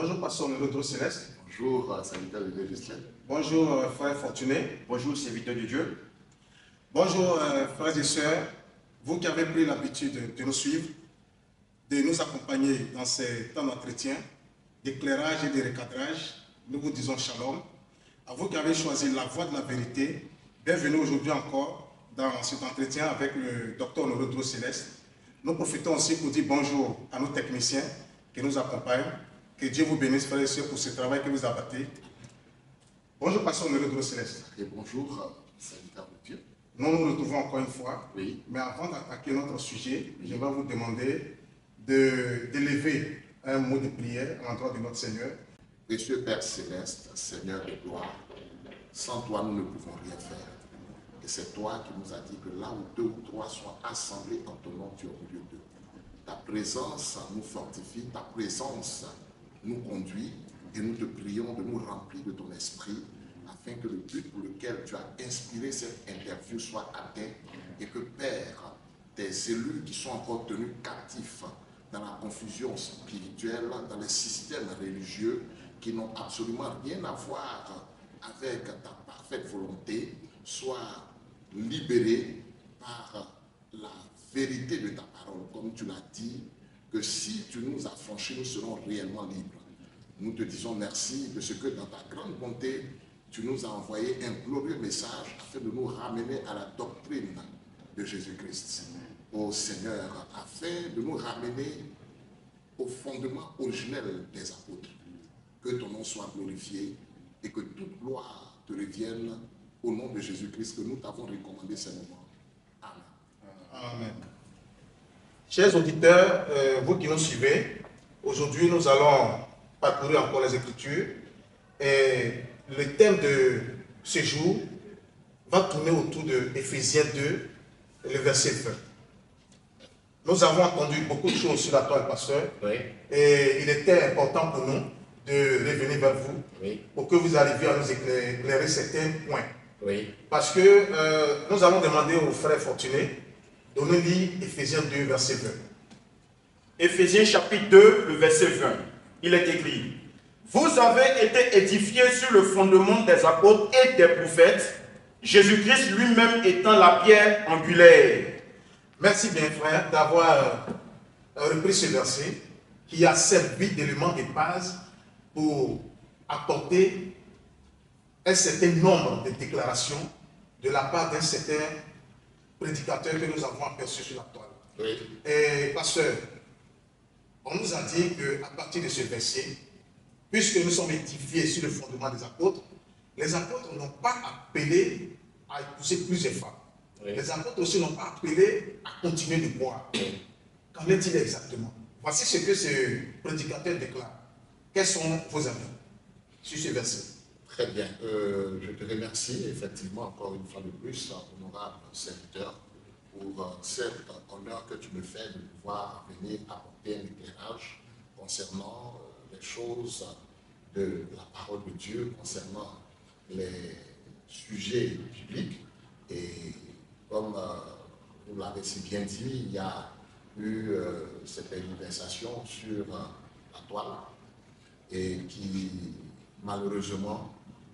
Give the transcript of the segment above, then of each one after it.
Bonjour, pasteur Nodro Céleste. Bonjour, serviteur de Dieu Justin. Bonjour, frère Fortuné. Bonjour, serviteur de Dieu. Bonjour, frères et sœurs. Vous qui avez pris l'habitude de nous suivre, de nous accompagner dans ces temps d'entretien, d'éclairage et de recadrage, nous vous disons shalom. À vous qui avez choisi la voie de la vérité, bienvenue aujourd'hui encore dans cet entretien avec le docteur Nodro Céleste. Nous profitons aussi pour dire bonjour à nos techniciens qui nous accompagnent. Que Dieu vous bénisse, frères et sœurs, pour ce travail que vous abattez. Bonjour, pasteur Nodro Céleste. Et bonjour, serviteur de Dieu. Nous nous retrouvons encore une fois. Oui. Mais avant d'attaquer notre sujet, je vais vous demander d'élever un mot de prière à l'endroit de notre Seigneur. Précieux Père Céleste, Seigneur de gloire, sans toi nous ne pouvons rien faire. Et c'est toi qui nous as dit que là où deux ou trois sont assemblés en ton nom, tu es au milieu d'eux. Ta présence nous fortifie, ta présence nous conduit et nous te prions de nous remplir de ton esprit afin que le but pour lequel tu as inspiré cette interview soit atteint et que Père, tes élus qui sont encore tenus captifs dans la confusion spirituelle, dans les systèmes religieux qui n'ont absolument rien à voir avec ta parfaite volonté, soient libérés par la vérité de ta parole, comme tu l'as dit, que si tu nous as franchis, nous serons réellement libres. Nous te disons merci de ce que dans ta grande bonté, tu nous as envoyé un glorieux message afin de nous ramener à la doctrine de Jésus-Christ. Ô Seigneur, afin de nous ramener au fondement originel des apôtres. Que ton nom soit glorifié et que toute gloire te revienne au nom de Jésus-Christ que nous t'avons recommandé ces moments. Amen. Amen. Chers auditeurs, vous qui nous suivez, aujourd'hui nous allons parcourir encore les Écritures et le thème de ce jour va tourner autour de Éphésiens 2, le verset 20. Nous avons entendu beaucoup de choses sur la toile, pasteur, Oui. et il était important pour nous de revenir vers vous, Oui. pour que vous arriviez à nous éclairer certains points. Oui. Parce que nous allons demander au frère Fortuné de nous lire Éphésiens 2, verset 20. Éphésiens chapitre 2, le verset 20. Il est écrit: vous avez été édifiés sur le fondement des apôtres et des prophètes, Jésus-Christ lui-même étant la pierre angulaire. Merci bien, frère, d'avoir repris ce verset qui a servi d'élément de base pour apporter un certain nombre de déclarations de la part d'un certain prédicateur que nous avons aperçu sur la toile. Oui. Et pasteur, on nous a dit qu'à partir de ce verset, puisque nous sommes édifiés sur le fondement des apôtres, les apôtres n'ont pas appelé à épouser plusieurs femmes. Oui. Les apôtres aussi n'ont pas appelé à continuer de boire. Oui. Qu'en est-il exactement? Voici ce que ce prédicateur déclare. Quels sont vos avis sur ce verset? Très bien. Je te remercie effectivement encore une fois de plus, honorable serviteur, pour cet honneur que tu me fais de pouvoir venir apporter un éclairage concernant les choses de la parole de Dieu, concernant les sujets bibliques. Et comme vous l'avez si bien dit, il y a eu cette manifestation sur la toile et qui malheureusement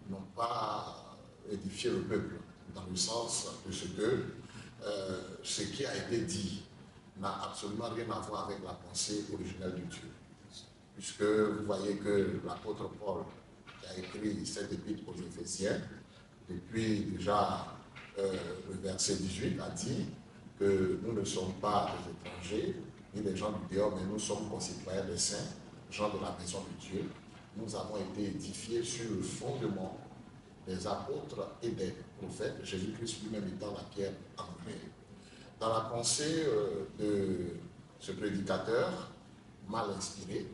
n'ont pas édifié le peuple, dans le sens de ce que ce qui a été dit n'a absolument rien à voir avec la pensée originelle de Dieu. Puisque vous voyez que l'apôtre Paul, qui a écrit cette épître aux Éphésiens, depuis déjà le verset 18, a dit que nous ne sommes pas des étrangers, ni des gens du dehors, mais nous sommes concitoyens des saints, gens de la maison de Dieu. Nous avons été édifiés sur le fondement des apôtres et des prophètes, Jésus-Christ lui-même étant la pierre angulaire. Dans la pensée de ce prédicateur, mal inspiré,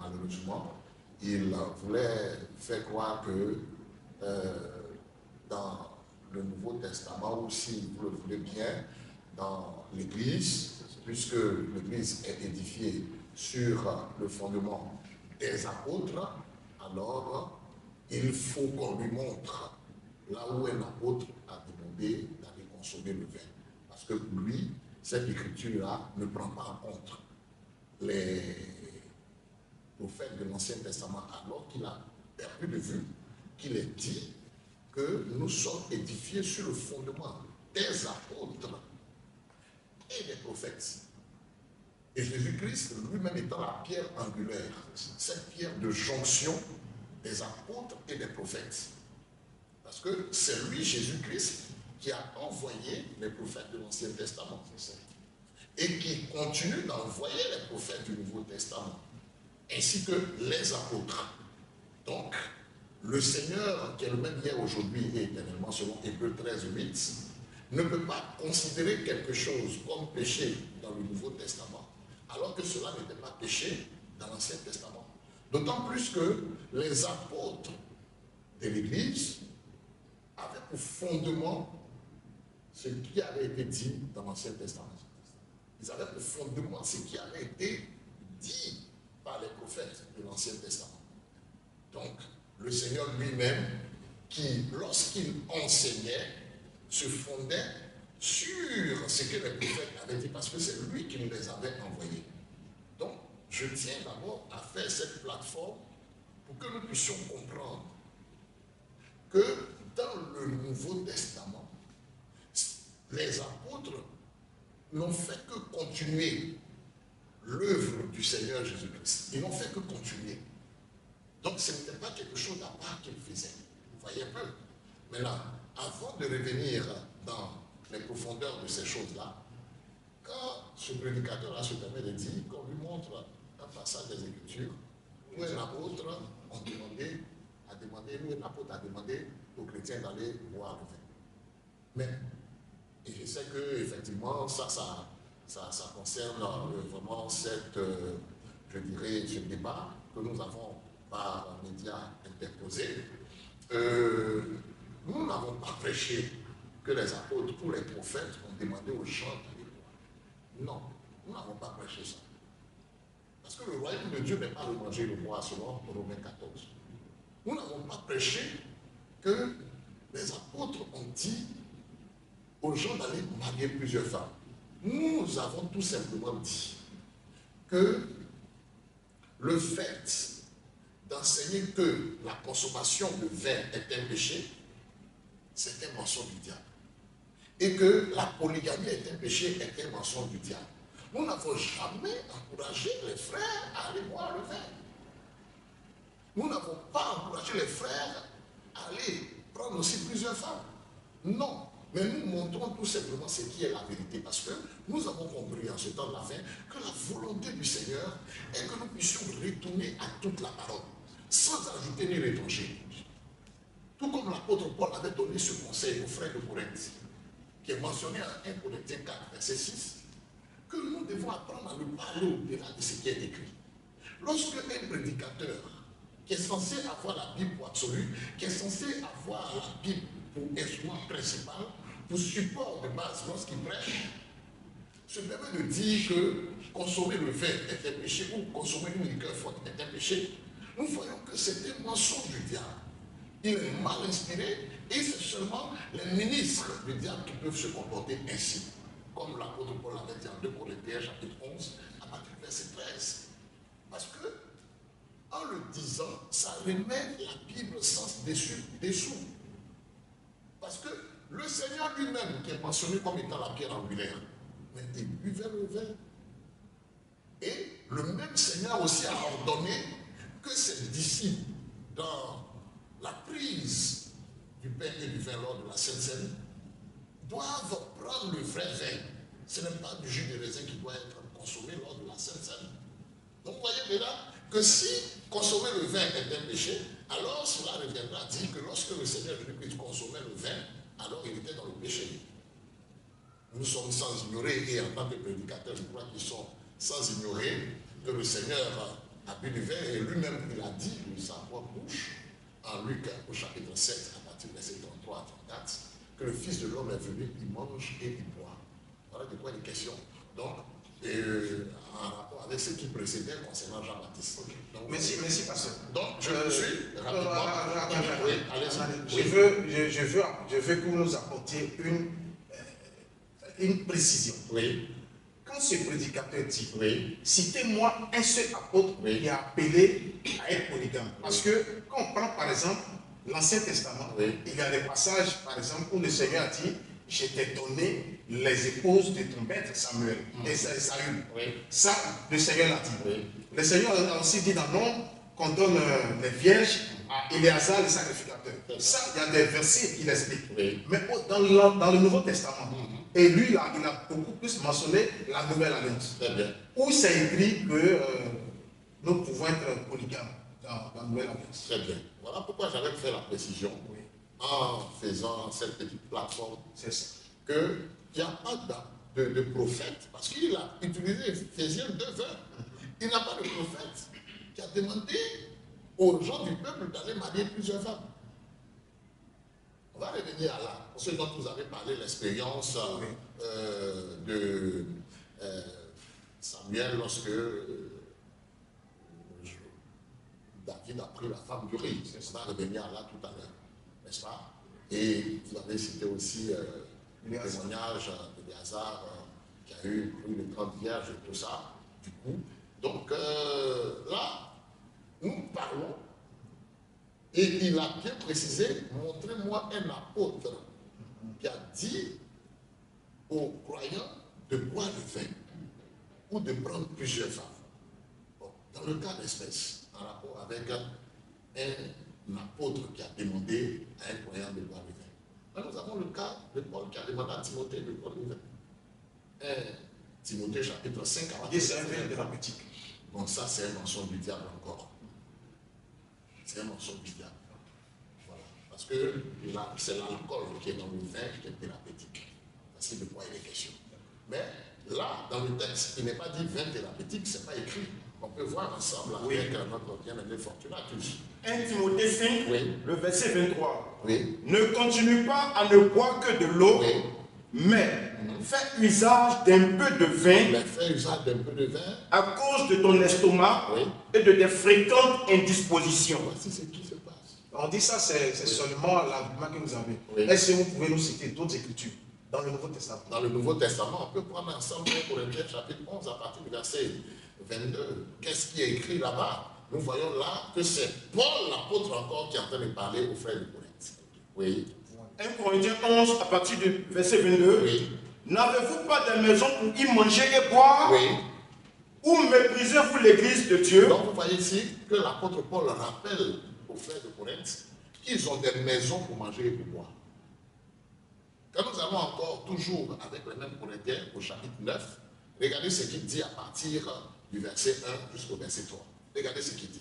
malheureusement, il voulait faire croire que dans le Nouveau Testament, ou si vous le voulez bien, dans l'Église, puisque l'Église est édifiée sur le fondement des apôtres, alors il faut qu'on lui montre là où un apôtre a demandé d'aller consommer le vin. Parce que pour lui, cette écriture-là ne prend pas en compte les prophètes de l'Ancien Testament, alors qu'il a perdu de vue qu'il est dit que nous sommes édifiés sur le fondement des apôtres et des prophètes. Et Jésus-Christ lui-même étant la pierre angulaire, cette pierre de jonction des apôtres et des prophètes. Parce que c'est lui, Jésus-Christ, qui a envoyé les prophètes de l'Ancien Testament. Et qui continue d'envoyer les prophètes du Nouveau Testament, ainsi que les apôtres. Donc, le Seigneur, qui est le même hier, aujourd'hui et éternellement, selon Hébreux 13:8, ne peut pas considérer quelque chose comme péché dans le Nouveau Testament, alors que cela n'était pas péché dans l'Ancien Testament. D'autant plus que les apôtres de l'Église avaient pour fondement ce qui avait été dit dans l'Ancien Testament. Ils avaient pour fondement ce qui avait été dit par les prophètes de l'Ancien Testament. Donc, le Seigneur lui-même, qui, lorsqu'il enseignait, se fondait sur ce que les prophètes avaient dit, parce que c'est lui qui nous les avait envoyés. Donc, je tiens d'abord à faire cette plateforme pour que nous puissions comprendre que dans le Nouveau Testament, les apôtres n'ont fait que continuer l'œuvre du Seigneur Jésus-Christ. Ils n'ont fait que continuer. Donc ce n'était pas quelque chose à part qu'ils faisaient. Vous voyez un peu. Maintenant, avant de revenir dans les profondeurs de ces choses-là, quand ce prédicateur se permet de dire qu'on lui montre un passage des Écritures où un apôtre a demandé aux chrétiens d'aller boire le vin. Mais et je sais que effectivement ça concerne vraiment cette, je dirais, ce débat que nous avons par médias interposés. Nous n'avons pas prêché que les apôtres ou les prophètes ont demandé aux gens d'aller boire. Non, nous n'avons pas prêché ça. Parce que le royaume de Dieu n'est pas de manger le bois selon Romains 14. Nous n'avons pas prêché que les apôtres ont dit aux gens d'aller marier plusieurs femmes. Nous avons tout simplement dit que le fait d'enseigner que la consommation de vin est un péché, c'est un mensonge du diable. Et que la polygamie est un péché, est un mensonge du diable. Nous n'avons jamais encouragé les frères à aller boire le vin. Nous n'avons pas encouragé les frères à aller prendre aussi plusieurs femmes. Non. Mais nous montrons tout simplement ce qui est la vérité, parce que nous avons compris en ce temps de la fin que la volonté du Seigneur est que nous puissions retourner à toute la parole, sans ajouter ni retrancher. Tout comme l'apôtre Paul avait donné ce conseil aux frères de Corinthe, qui est mentionné en 1 Corinthiens 4, verset 6, que nous devons apprendre à ne parler au-delà de ce qui est écrit. Lorsque un prédicateur, qui est censé avoir la Bible pour absolue, qui est censé avoir la Bible pour instrument principal, pour support de base lorsqu'il prêche, se permet de dire que consommer le vin est un péché ou consommer une liqueur forte est un péché. Nous voyons que c'est un mensonge du diable. Il est mal inspiré et c'est seulement les ministres du diable qui peuvent se comporter ainsi. Comme l'apôtre Paul l'avait dit en 2 Corinthiens chapitre 11 à partir du verset 13. Parce que en le disant, ça remet la Bible sans dessous. Parce que le Seigneur lui-même, qui est mentionné comme étant la pierre angulaire, mais il buvait le vin. Et le même Seigneur aussi a ordonné que ses disciples, dans la prise du pain et du vin lors de la Sainte Seine, doivent prendre le vrai vin. Ce n'est pas du jus de raisin qui doit être consommé lors de la Sainte Seine. Donc vous voyez déjà que si consommer le vin est un péché, alors cela reviendra à dire que lorsque le Seigneur Jésus-Christ consommait le vin, alors il était dans le péché. Nous sommes sans ignorer, et en tant que prédicateurs, je crois qu'ils sont sans ignorer que le Seigneur a bu du vin et lui-même il a dit de sa propre bouche, en Luc au chapitre 7, à partir du verset 33 à 34, que le Fils de l'homme est venu, il mange et il boit. Voilà de quoi il est question. Donc, en rapport avec ce qui précédait concernant Jean-Baptiste. Okay. Merci, pasteur. Donc, je suis rapidement. Oui, allez-y. Je veux que vous nous apportiez une précision. Oui. quand ce prédicateur dit, Oui. citez-moi un seul apôtre Oui. qui est appelé à être polygame. Parce que quand on prend par exemple l'Ancien Testament, Oui. il y a des passages par exemple où le Seigneur a dit, je t'ai donné les épouses de ton maître Samuel et Saül. Oui. Ça, le Seigneur l'a dit. Oui. Le Seigneur a aussi dit dans Nombre qu'on donne les vierges à Éléazar le sacrificateur. Ça, il y a des versets qui l'expliquent. Oui. Mais dans le Nouveau Testament, et lui, il a beaucoup plus mentionné la Nouvelle Alliance, Très bien. où c'est écrit que nous pouvons être polygames dans la Nouvelle Alliance. Très bien. Voilà pourquoi j'avais fait la précision Oui, en faisant cette petite plateforme c'est ça. qu'il n'y a pas de prophète, parce qu'il a utilisé Ephésiens 2:20. Il n'y a pas de prophète qui a demandé aux gens du peuple d'aller marier plusieurs femmes. On va revenir à là. Pour ceux dont vous avez parlé, l'expérience de Samuel lorsque David a pris la femme d'Uri. On va revenir à là tout à l'heure, n'est-ce pas? Et vous avez cité aussi le témoignage d'Éléazar qui a eu plus de 30 vierges et tout ça. Du coup, donc là, nous parlons. Et il a bien précisé, montrez-moi un apôtre qui a dit aux croyants de boire le vin ou de prendre plusieurs femmes. Bon, dans le cas d'espèce, en rapport avec un apôtre qui a demandé à un croyant de boire le vin. Là, nous avons le cas de Paul qui a demandé à Timothée de boire le vin. Timothée chapitre 5, Et c'est un vin thérapeutique. Bon, ça c'est un mensonge du diable encore. C'est un mensonge du diable. Voilà. Parce que c'est l'alcool qui est dans le vin qui est thérapeutique. Parce de quoi il est question. Mais là, dans le texte, il n'est pas dit vin thérapeutique, ce n'est pas écrit. On peut voir ensemble avec notre bien-aimé Fortunatus. 1 Timothée 5, Oui. le verset 23. Oui. Ne continue pas à ne boire que de l'eau, Oui. mais fais usage d'un peu de vin Mais fais usage d'un peu de vin. à cause de ton estomac Oui. et de tes fréquentes indispositions. Voici ce qui se passe. On dit ça, c'est seulement l'argument que vous avez. Oui. Est-ce que vous pouvez nous citer d'autres écritures dans le Nouveau Testament? Dans le Nouveau Testament, on peut prendre ensemble 1 Corinthiens chapitre 11 à partir du verset 22. Qu'est-ce qui est écrit là-bas? Nous voyons là que c'est Paul, l'apôtre encore, qui est en train de parler aux frères de Corinthe. Oui. 1 Corinthiens 11 à partir du verset 22. Oui. N'avez-vous pas des maisons pour y manger et boire? Oui. Ou méprisez-vous l'église de Dieu? Donc vous voyez ici que l'apôtre Paul rappelle aux frères de Corinthe qu'ils ont des maisons pour manger et pour boire. Quand nous allons encore toujours avec les mêmes Corinthiens au chapitre 9, regardez ce qu'il dit à partir du verset 1 jusqu'au verset 3. Regardez ce qu'il dit.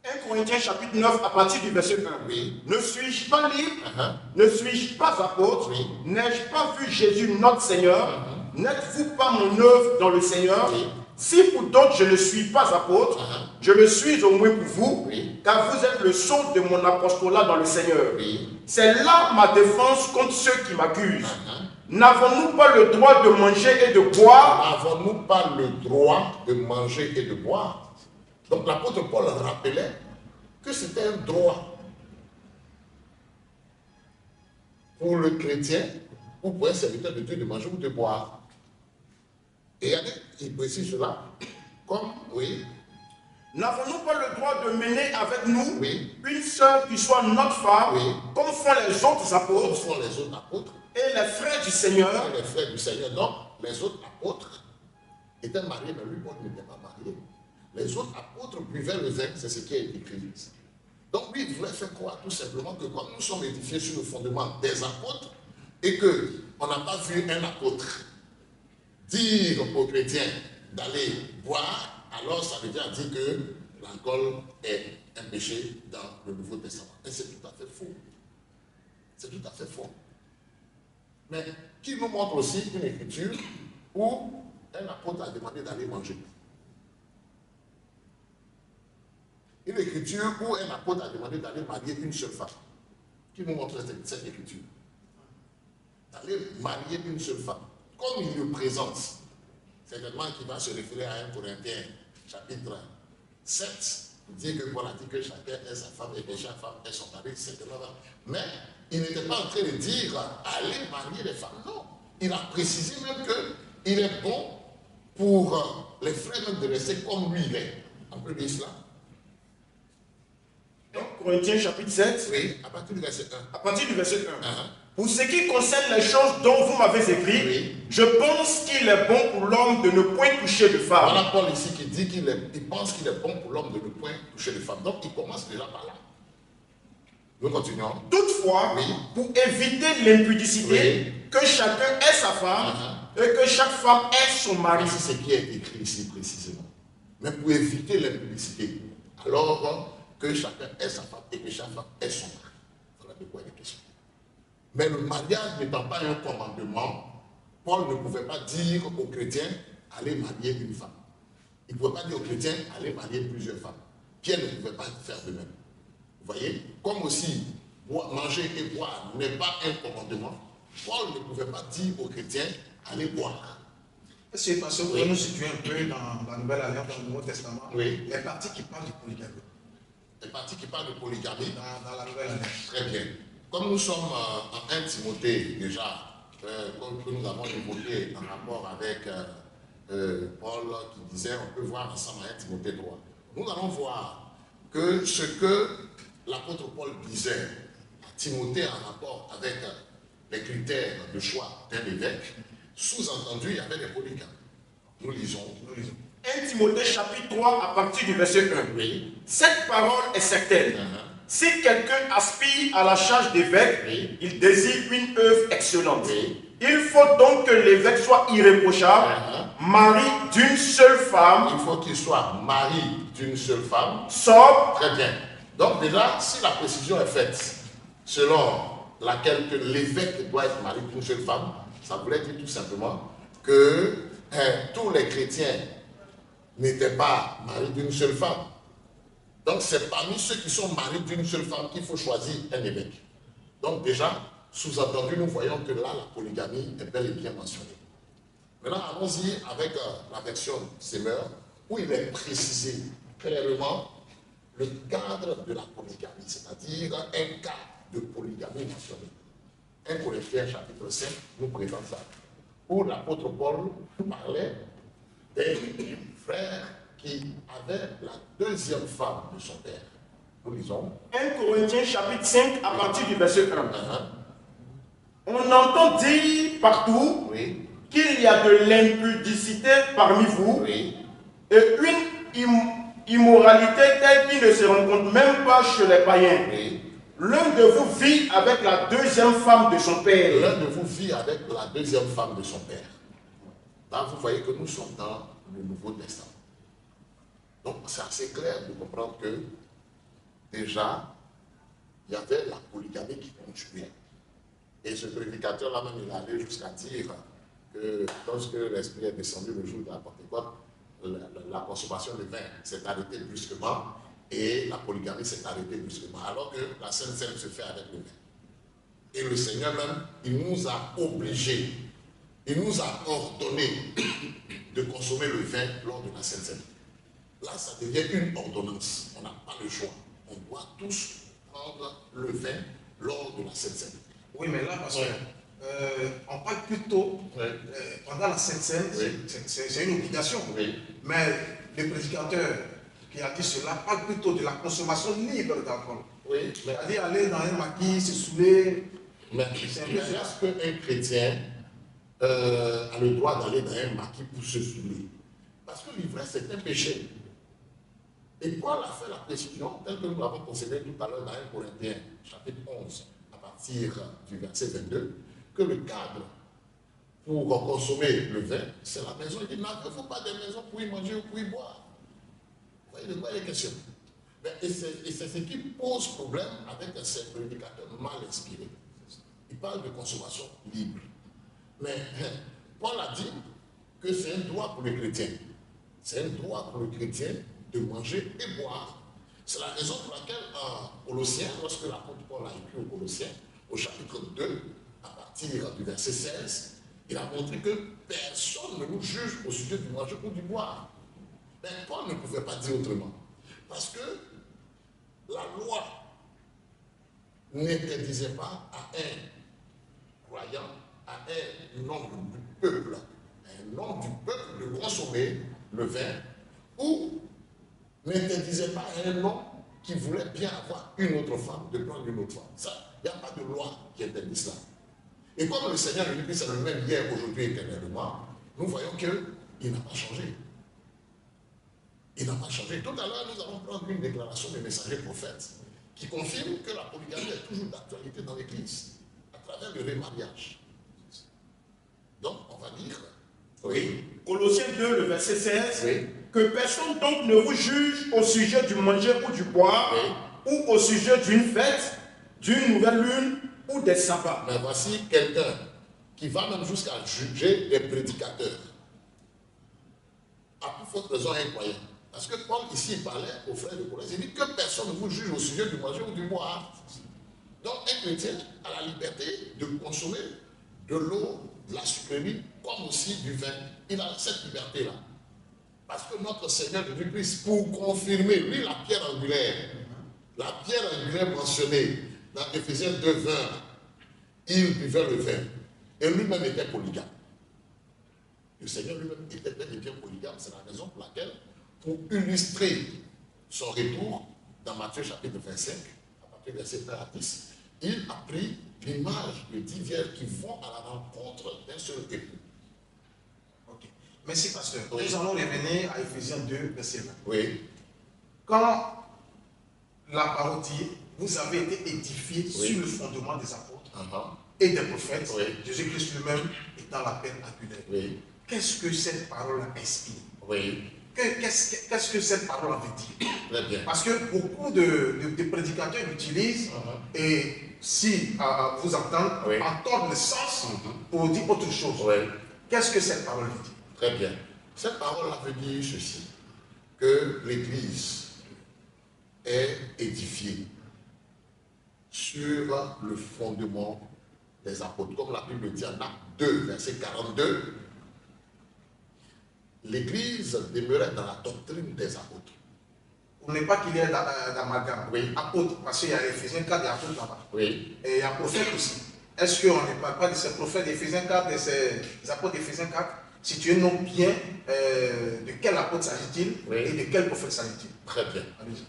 1 Corinthiens chapitre 9 à partir du verset 1. Oui. Ne suis-je pas libre? Uh-huh. Ne suis-je pas apôtre? Oui. N'ai-je pas vu Jésus notre Seigneur? N'êtes-vous pas mon œuvre dans le Seigneur? Oui. Si pour d'autres je ne suis pas apôtre, je le suis au moins pour vous, Oui. car vous êtes le sceau de mon apostolat dans le Seigneur. Oui. C'est là ma défense contre ceux qui m'accusent. N'avons-nous pas le droit de manger et de boire? N'avons-nous pas le droit de manger et de boire? Donc l'apôtre Paul rappelait que c'était un droit pour le chrétien ou pour un serviteur de Dieu de manger ou de boire. Et regardez, il précise cela comme, oui, N'avons-nous pas le droit de mener avec nous Oui. une sœur qui soit notre femme, Oui. comme font les autres comme apôtres font les autres apôtres et les frères du Seigneur? et les frères du Seigneur. Donc, les autres apôtres étaient mariés, mais lui, Paul n'était pas marié. Les autres apôtres buvaient le vin, c'est ce qui est écrit. Donc, lui, il voulait faire croire tout simplement que comme nous sommes édifiés sur le fondement des apôtres et qu'on n'a pas vu un apôtre dire aux chrétiens d'aller boire, alors ça veut dire que l'alcool est un péché dans le Nouveau Testament. Et c'est tout à fait faux. C'est tout à fait faux. Mais qui nous montre aussi une écriture où un apôtre a demandé d'aller manger. Une écriture où un apôtre a demandé d'aller marier une seule femme. Qui nous montre cette écriture? D'aller marier une seule femme. Comme il le présente, certainement qu'il va se référer à 1 Corinthiens chapitre 7, pour dire que Paul a dit que chacun est sa femme et que chaque femme est son mari, certainement. Mais il n'était pas en train de dire allez marier les femmes. Non. Il a précisé même qu'il est bon pour les frères même de rester comme lui il est. On peut lire cela. 1 Corinthiens chapitre 7. Oui, à partir du verset 1. À partir du verset 1. Pour ce qui concerne les choses dont vous m'avez écrit, Oui. je pense qu'il est bon pour l'homme de ne point toucher de femme. Voilà Paul ici qui dit qu'il pense qu'il est bon pour l'homme de ne point toucher de femme. Donc il commence déjà par là. Nous continuons. Toutefois, Oui. pour éviter l'impudicité, Oui. que chacun ait sa femme et que chaque femme ait son mari. C'est ce qui est écrit ici précisément. Mais pour éviter l'impudicité, alors que chacun ait sa femme et que chaque femme ait son mari. Voilà de quoi il est question. Mais le mariage n'étant pas un commandement, Paul ne pouvait pas dire aux chrétiens allez marier une femme. Il ne pouvait pas dire aux chrétiens allez marier plusieurs femmes. Pierre ne pouvait pas faire de même. Vous voyez, comme aussi manger et boire n'est pas un commandement, Paul ne pouvait pas dire aux chrétiens allez boire. C'est parce que vous pouvez nous situer un peu dans la Nouvelle Alliance, dans le Nouveau Testament, Oui. les parties qui parlent du polygamie. Les parties qui parlent de polygamie. Dans la Nouvelle Alliance. Très bien. Comme nous sommes en 1 Timothée déjà, comme nous avons évoqué en rapport avec Paul qui disait, on peut voir ensemble à 1 Timothée 3. Nous allons voir que ce que l'apôtre Paul disait à Timothée en rapport avec les critères de choix d'un évêque, sous-entendu, il y avait des polygames. Nous lisons. 1 Timothée chapitre 3 à partir du verset 1. Oui. Cette parole est certaine. Si quelqu'un aspire à la charge d'évêque, Oui. il désire une œuvre excellente. Oui. Il faut donc que l'évêque soit irréprochable, mari d'une seule femme, Il faut qu'il soit mari d'une seule femme. sobre, Très bien. Donc déjà, si la précision est faite selon laquelle que l'évêque doit être marié d'une seule femme, ça voulait dire tout simplement que tous les chrétiens n'étaient pas mariés d'une seule femme. Donc c'est parmi ceux qui sont mariés d'une seule femme qu'il faut choisir un évêque. Donc déjà, sous-entendu, nous voyons que là, la polygamie est bel et bien mentionnée. Maintenant, allons-y avec la version Semeur, où il est précisé clairement le cadre de la polygamie, c'est-à-dire un cas de polygamie mentionné. 1 Corinthiens chapitre 5 nous présente ça, où l'apôtre Paul parlait des frères qui avaient la deuxième femme de son père. Nous lisons. 1 Corinthiens chapitre 5 à partir du verset 1. On entend dire partout Oui. qu'il y a de l'impudicité parmi vous Oui. et une immoralité telle qu'il ne se rencontre même pas chez les païens. Oui. L'un de vous vit avec la deuxième femme de son père. L'un de vous vit avec la deuxième femme de son père. Là, vous voyez que nous sommes dans le Nouveau Testament. Donc, c'est assez clair de comprendre que déjà, il y avait la polygamie qui continuait. Et ce prédicateur-là même, il allait jusqu'à dire que lorsque l'Esprit est descendu le jour de la Pentecôte, la consommation de vin s'est arrêtée brusquement et la polygamie s'est arrêtée brusquement, alors que la Sainte Seine se fait avec le vin. Et le Seigneur même, il nous a obligés, il nous a ordonné de consommer le vin lors de la Sainte Seine. Là, ça devient une ordonnance. On n'a pas le choix. On doit tous prendre le vin lors de la Sainte Seine. Oui, mais là, parce que on parle plutôt, pendant la Sainte Seine, c'est une obligation. Oui. Mais le prédicateur qui a dit cela parle plutôt de la consommation libre d'alcool. Oui. C'est-à-dire aller dans un maquis, se saouler. Mais est-ce qu'un chrétien a le droit d'aller dans un maquis pour se saouler? Parce que l'ivresse, c'est un péché. Et Paul a fait la précision, telle que nous l'avons considéré tout à l'heure dans 1 Corinthiens, chapitre 11, à partir du verset 22, que le cadre pour consommer le vin, c'est la maison. Il dit, n'avez-vous pas des maisons pour y manger ou pour y boire? Vous voyez de quoi il est question? Et c'est ce qui pose problème avec ces prédicateurs mal inspirés. Il parle de consommation libre. Mais Paul a dit que c'est un droit pour les chrétiens. C'est un droit pour les chrétiens de manger et boire. C'est la raison pour laquelle en Colossiens, lorsque l'apôtre Paul a écrit aux Colossiens, au chapitre 2, à partir du verset 16, il a montré que personne ne nous juge au sujet du manger ou du boire. Mais Paul ne pouvait pas dire autrement. Parce que la loi n'interdisait pas à un croyant, à un membre du peuple, à un nom du peuple de consommer le vin, ou n'interdisait pas à un homme qui voulait bien avoir une autre femme de prendre une autre femme. Ça, il n'y a pas de loi qui interdit cela. Et comme le Seigneur Jésus-Christ est le même hier, aujourd'hui, éternellement, nous voyons qu'il n'a pas changé. Il n'a pas changé. Tout à l'heure, nous allons prendre une déclaration des messagers prophètes qui confirme que la polygamie est toujours d'actualité dans l'Église, à travers le remariage. Donc, on va dire, oui. Colossiens 2, le verset 16, Oui. que personne donc ne vous juge au sujet du manger ou du boire, Oui. ou au sujet d'une fête, d'une nouvelle lune ou des sabbats. Mais voici quelqu'un qui va même jusqu'à juger les prédicateurs. À plus forte raison, un croyant. Parce que Paul ici parlait aux frères de Colosse, il dit que personne ne vous juge au sujet du manger ou du boire. Donc un chrétien a la liberté de consommer de l'eau, de la sucrerie, comme aussi du vin. Il a cette liberté-là. Parce que notre Seigneur Jésus-Christ, pour confirmer, lui, la pierre angulaire mentionnée dans Éphésiens 2, 20, il buvait le vin. Et lui-même était polygame. Le Seigneur lui-même était bel et bien polygame. C'est la raison pour laquelle, pour illustrer son retour, dans Matthieu chapitre 25, à partir du verset 1 à 10, il a pris l'image de 10 vierges qui vont à la rencontre d'un seul époux. Ok. Merci, pasteur. Oui. Nous allons revenir à Ephésiens 2, verset 20. Oui. Quand la parole dit, vous avez été édifiés Oui. sur le fondement des apôtres Uh-huh. et des prophètes, Oui. Jésus-Christ lui-même étant la pierre angulaire. Oui. Qu'est-ce que cette parole inspire? Oui. Qu'est-ce que cette parole veut dire? Très bien. Parce que beaucoup de prédicateurs l'utilisent et si vous entendez, Oui. entendent le sens pour dire autre chose. Oui. Qu'est-ce que cette parole veut dire? Très bien. Cette parole-là veut dire ceci, que l'Église est édifiée sur le fondement des apôtres. Comme la Bible dit en Actes 2, verset 42, l'Église demeurait dans la doctrine des apôtres. On n'est pas qu'il y ait d'amalgame. Oui. Apôtre, parce qu'il y a Éphésiens 4 et apôtres là-bas. Oui. Et il y a prophète aussi. Est-ce qu'on ne parle pas de ces prophètes d'Éphésiens 4, de ces apôtres d'Éphésiens 4? Si tu es non bien, de quel apôtre s'agit-il Oui. et de quel prophète s'agit-il? Très bien. Allez-y.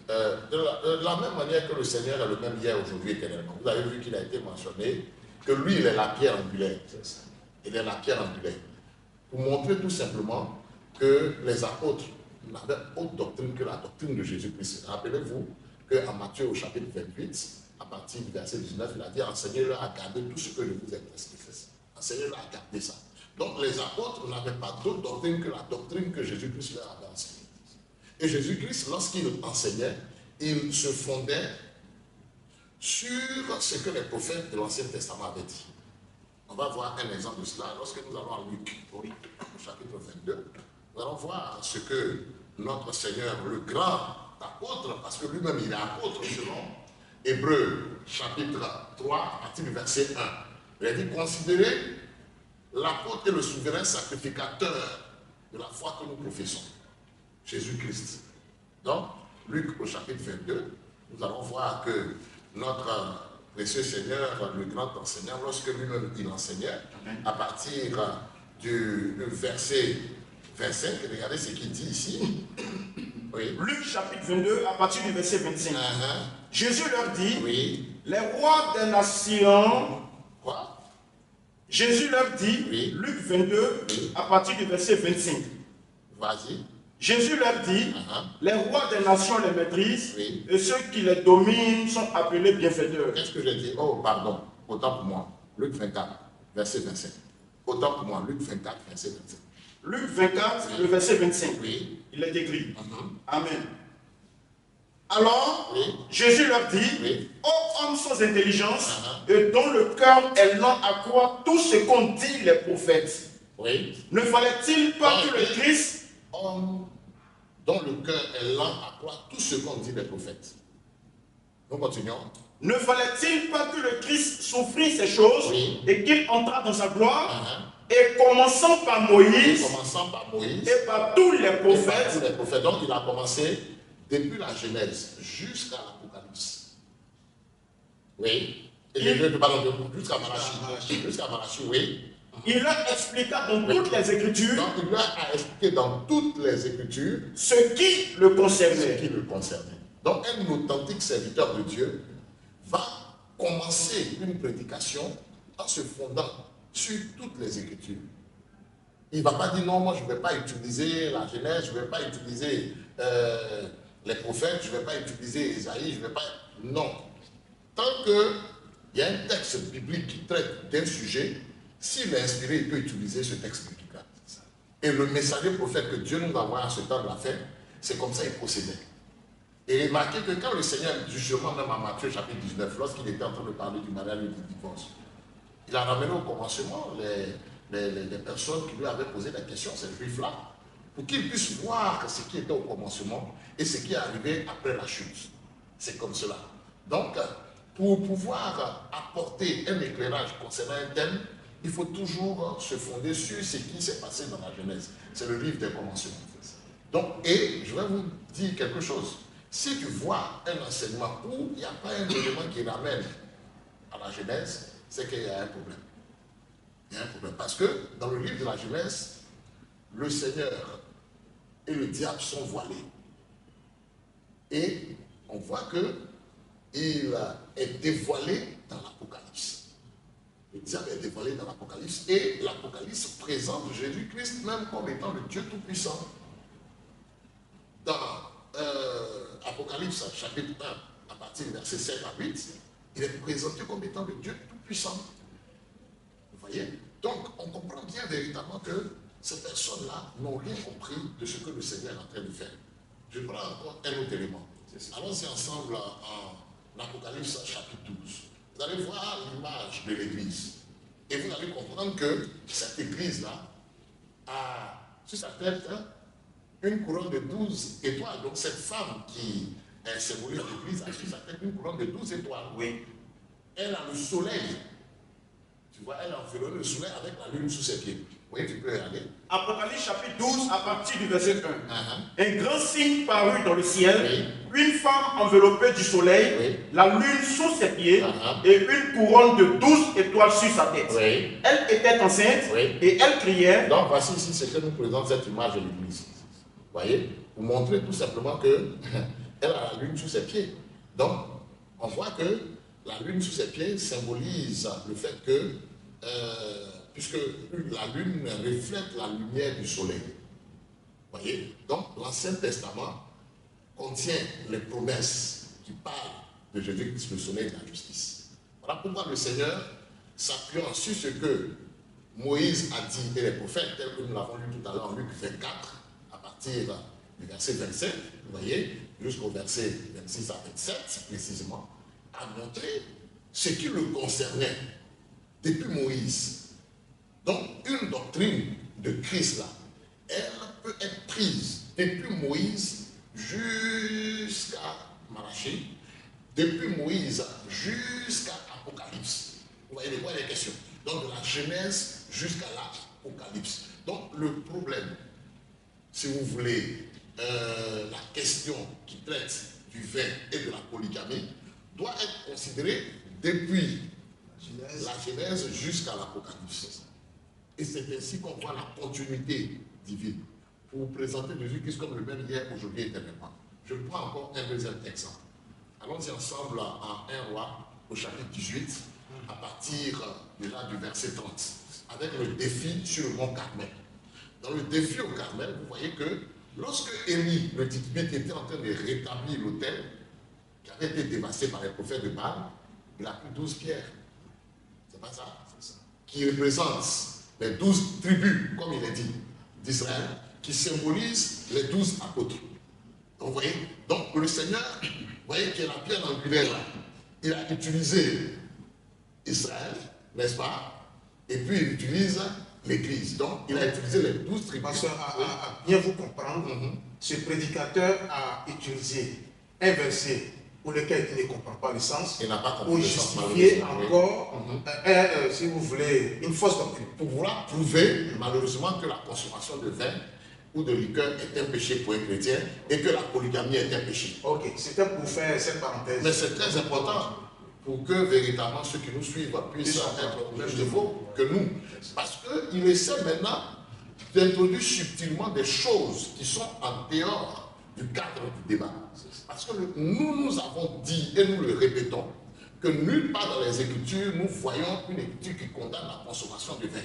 De la même manière que le Seigneur est le même hier, aujourd'hui, éternellement. Vous avez vu qu'il a été mentionné que lui, il est la pierre angulaire. Il est la pierre angulaire. Pour montrer tout simplement que les apôtres n'avaient autre doctrine que la doctrine de Jésus-Christ. Rappelez-vous qu'en Matthieu au chapitre 28, à partir du verset 19, il a dit: enseignez-leur à garder tout ce que je vous ai prescrit. Enseignez-leur à garder ça. Donc les apôtres n'avaient pas d'autre doctrine que la doctrine que Jésus-Christ leur avait enseignée. Et Jésus-Christ, lorsqu'il enseignait, il se fondait sur ce que les prophètes de l'Ancien Testament avaient dit. On va voir un exemple de cela lorsque nous allons à Luc, au chapitre 22. Nous allons voir ce que notre Seigneur, le grand apôtre, parce que lui-même il est apôtre selon Hébreux, chapitre 3, à partir du verset 1. Il a dit: considérez l'apôtre et le souverain sacrificateur de la foi que nous professons, Jésus-Christ. Donc, Luc au chapitre 22, nous allons voir que notre précieux Seigneur, le grand enseignant, lorsque lui-même il enseignait, à partir du verset 25, regardez ce qu'il dit ici. Oui. Luc chapitre 22, à partir du verset 25. Jésus leur dit, Oui. les rois des nations... Quoi? Jésus leur dit, Oui. Luc 22, Oui. à partir du verset 25. Vas-y. Jésus leur dit, les rois des nations les maîtrisent, Oui. et ceux qui les dominent sont appelés bienfaiteurs. Qu'est-ce que j'ai dit? Oh, pardon. Autant pour moi. Luc 24, verset 25. Autant pour moi. Luc 24, verset 25. Luc 24, Oui. le verset 25. Oui. Il est écrit. Mhm. Amen. Alors, Oui. Jésus leur dit, Oui. ô hommes sans intelligence, et dont le cœur est lent à croire tout ce qu'ont dit les prophètes, Oui. ne fallait-il pas Ah, que le oui. Christ, Homme dont le cœur est lent à croire tout ce qu'ont dit les prophètes. Nous continuons. ne fallait-il pas que le Christ souffrit ces choses, Oui. et qu'il entra dans sa gloire, Uh-huh. et commençant par Et Moïse, commençant par Moïse et par tous les et par prophètes, tous les prophètes. Donc il a commencé depuis la Genèse jusqu'à l'Apocalypse. Oui. Et je te parle jusqu'à Malachie. Jusqu'à Malachie, oui. Il leur expliqua dans toutes les Écritures. Donc il leur a expliqué dans toutes les Écritures ce qui le concernait. Donc un authentique serviteur de Dieu va commencer une prédication en se fondant sur toutes les Écritures. Il ne va pas dire non, moi je ne vais pas utiliser la Genèse, je ne vais pas utiliser les prophètes, je ne vais pas utiliser Isaïe, je ne vais pas... Non. Tant qu'il y a un texte biblique qui traite d'un sujet, s'il est inspiré, il peut utiliser ce texte biblique-là. Et le messager prophète que Dieu nous a envoyé à ce temps de la fin, c'est comme ça qu'il procédait. Et remarquez que quand le Seigneur, justement même à Matthieu chapitre 19, lorsqu'il était en train de parler du mariage et du divorce, il a ramené au commencement les personnes qui lui avaient posé la question, ces juifs-là, pour qu'ils puissent voir ce qui était au commencement et ce qui est arrivé après la chute. C'est comme cela. Donc, pour pouvoir apporter un éclairage concernant un thème, il faut toujours se fonder sur ce qui s'est passé dans la Genèse. C'est le livre des commencements. Donc, et je vais vous dire quelque chose. Si tu vois un enseignement où il n'y a pas un élément qui ramène à la Genèse, c'est qu'il y a un problème. Il y a un problème. Parce que dans le livre de la Genèse, le Seigneur et le diable sont voilés. Et on voit qu'il est dévoilé dans l'Apocalypse. Le diable est dévoilé dans l'Apocalypse. Et l'Apocalypse présente Jésus-Christ même comme étant le Dieu Tout-Puissant. Dans Apocalypse chapitre 1, à partir du verset 7 à 8, il est présenté comme étant le Dieu Tout-Puissant. Vous voyez? Donc, on comprend bien véritablement que ces personnes-là n'ont rien compris de ce que le Seigneur est en train de faire. Je prends encore un autre élément. Allons-y ensemble en Apocalypse chapitre 12. Vous allez voir l'image de l'Église. Et vous allez comprendre que cette Église-là a sur sa tête une couronne de 12 étoiles. Donc cette femme qui symbolise l'Église a sur sa tête une couronne de 12 étoiles. Oui. Elle a le soleil. Tu vois, elle a environné le soleil avec la lune sous ses pieds. Oui, tu peux y aller. Apocalypse chapitre 12 à partir du verset 1. Un grand signe parut dans le ciel, une femme enveloppée du soleil, la lune sous ses pieds et une couronne de 12 étoiles sur sa tête. Elle était enceinte et elle criait. Donc voici ici ce que nous présente cette image de l'Église. Vous voyez, pour montrer tout simplement qu'elle a la lune sous ses pieds. Donc, on voit que la lune sous ses pieds symbolise le fait que, puisque la lune reflète la lumière du soleil. Vous voyez, donc l'Ancien Testament contient les promesses qui parlent de Jésus-Christ, le soleil de la justice. Voilà pourquoi le Seigneur, s'appuyant sur ce que Moïse a dit et les prophètes, tels que nous l'avons lu tout à l'heure en Luc 24, à partir du verset 27, vous voyez, jusqu'au verset 26 à 27 précisément, a montré ce qui le concernait depuis Moïse. Donc, une doctrine de Christ là, elle peut être prise depuis Moïse jusqu'à Malachie, depuis Moïse jusqu'à Apocalypse. Vous voyez de quoi il est question? Donc, de la Genèse jusqu'à l'Apocalypse. Donc, le problème, si vous voulez, la question qui traite du vin et de la polygamie doit être considérée depuis la Genèse jusqu'à l'Apocalypse. Et c'est ainsi qu'on voit la continuité divine. Pour vous présenter Jésus-Christ comme le même hier, aujourd'hui et éternellement. Je prends encore un deuxième exemple. Allons-y ensemble en 1 Roi, au chapitre 18, à partir déjà du verset 30, avec le défi sur le mont Carmel. Dans le défi au Carmel, vous voyez que lorsque Élie, le Tishbite, était en train de rétablir l'autel qui avait été dévasté par les prophètes de Baal, il a pris 12 pierres. C'est pas ça? C'est ça. Qui représentent les 12 tribus, comme il est dit, d'Israël, qui symbolisent les 12 apôtres. Donc, vous voyez, donc le Seigneur, vous voyez qu'il y a la pierre angulaire là, il a utilisé Israël, n'est-ce pas? Et puis il utilise l'Église. Donc il a utilisé les 12 tribus. Parce à bien vous comprendre, ce prédicateur a utilisé un verset pour lequel il ne comprend pas le sens, il n'a pas compris pour le sens, justifier encore, si vous voulez, une fausse doctrine. Pour vouloir prouver malheureusement que la consommation de vin ou de liqueur est un péché pour un chrétien et que la polygamie est un péché. Ok, c'était pour faire cette parenthèse. Mais c'est très important. pour que véritablement ceux qui nous suivent puissent être au même niveau que nous. Parce qu'il essaie maintenant d'introduire subtilement des choses qui sont en dehors du cadre du débat. Parce que nous avons dit, et nous le répétons, que nulle part dans les Écritures, nous voyons une Écriture qui condamne la consommation de vin,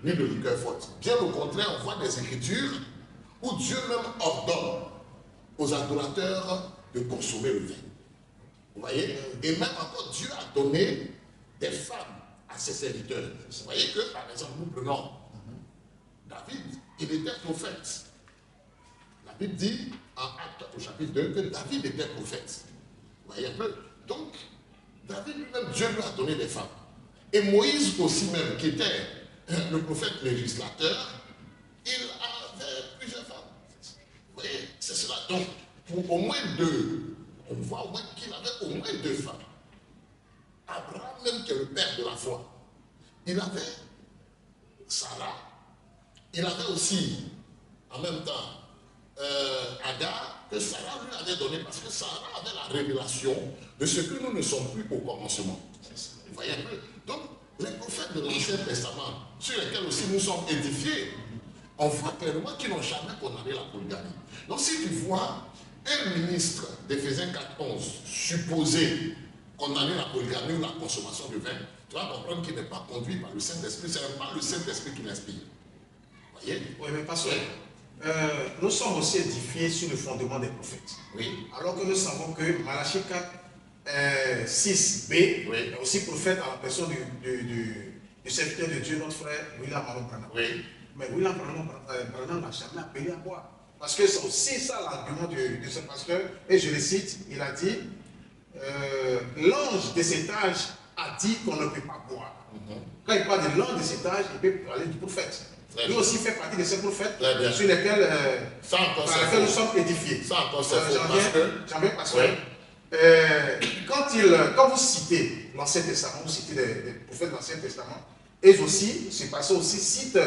ni de liqueur forte. Bien au contraire, on voit des Écritures où Dieu même ordonne aux adorateurs de consommer le vin. Vous voyez? Et même encore, Dieu a donné des femmes à ses serviteurs. Vous voyez que, par exemple, nous prenons David, il était prophète. La Bible dit, en Actes au chapitre 2, que David était prophète. Vous voyez un peu? Donc, David lui-même, Dieu lui a donné des femmes. Et Moïse aussi même, qui était le prophète législateur, il avait plusieurs femmes. Vous voyez, c'est cela. Donc, pour au moins deux, on voit au moins qu'il avait au moins deux femmes. Abraham, même qui est le père de la foi, il avait Sarah, il avait aussi, en même temps, Agar, que Sarah lui avait donné, parce que Sarah avait la révélation de ce que nous ne sommes plus au commencement. Vous voyez un peu? Donc, les prophètes de l'Ancien Testament, sur lesquels aussi nous sommes édifiés, on voit clairement qu'ils n'ont jamais condamné la polygamie. Donc, si tu vois un ministre d'Éphésiens 4:11 supposé condamner la polygamie ou la consommation de vin, tu vas comprendre qu'il n'est pas conduit par le Saint-Esprit, ce n'est pas le Saint-Esprit qui l'inspire. Vous voyez? Oui, mais pasteur, nous sommes aussi édifiés sur le fondement des prophètes. Oui. Alors que nous savons que Malachie 4, 6b est aussi prophète à la personne du serviteur de Dieu, notre frère William Branham. Oui. Mais William Branham n'a jamais appelé à boire. Parce que c'est aussi ça l'argument de ce pasteur. Et je le cite, il a dit, l'ange de cet âge a dit qu'on ne peut pas boire. Quand il parle de l'ange de cet âge, il peut parler du prophète. Lui aussi fait partie de ces prophètes sur lesquels, nous sommes édifiés. Ça encore c'est faux. J'en viens parce que quand vous citez l'Ancien Testament, vous citez les prophètes de l'Ancien Testament, et aussi, ce passage aussi cite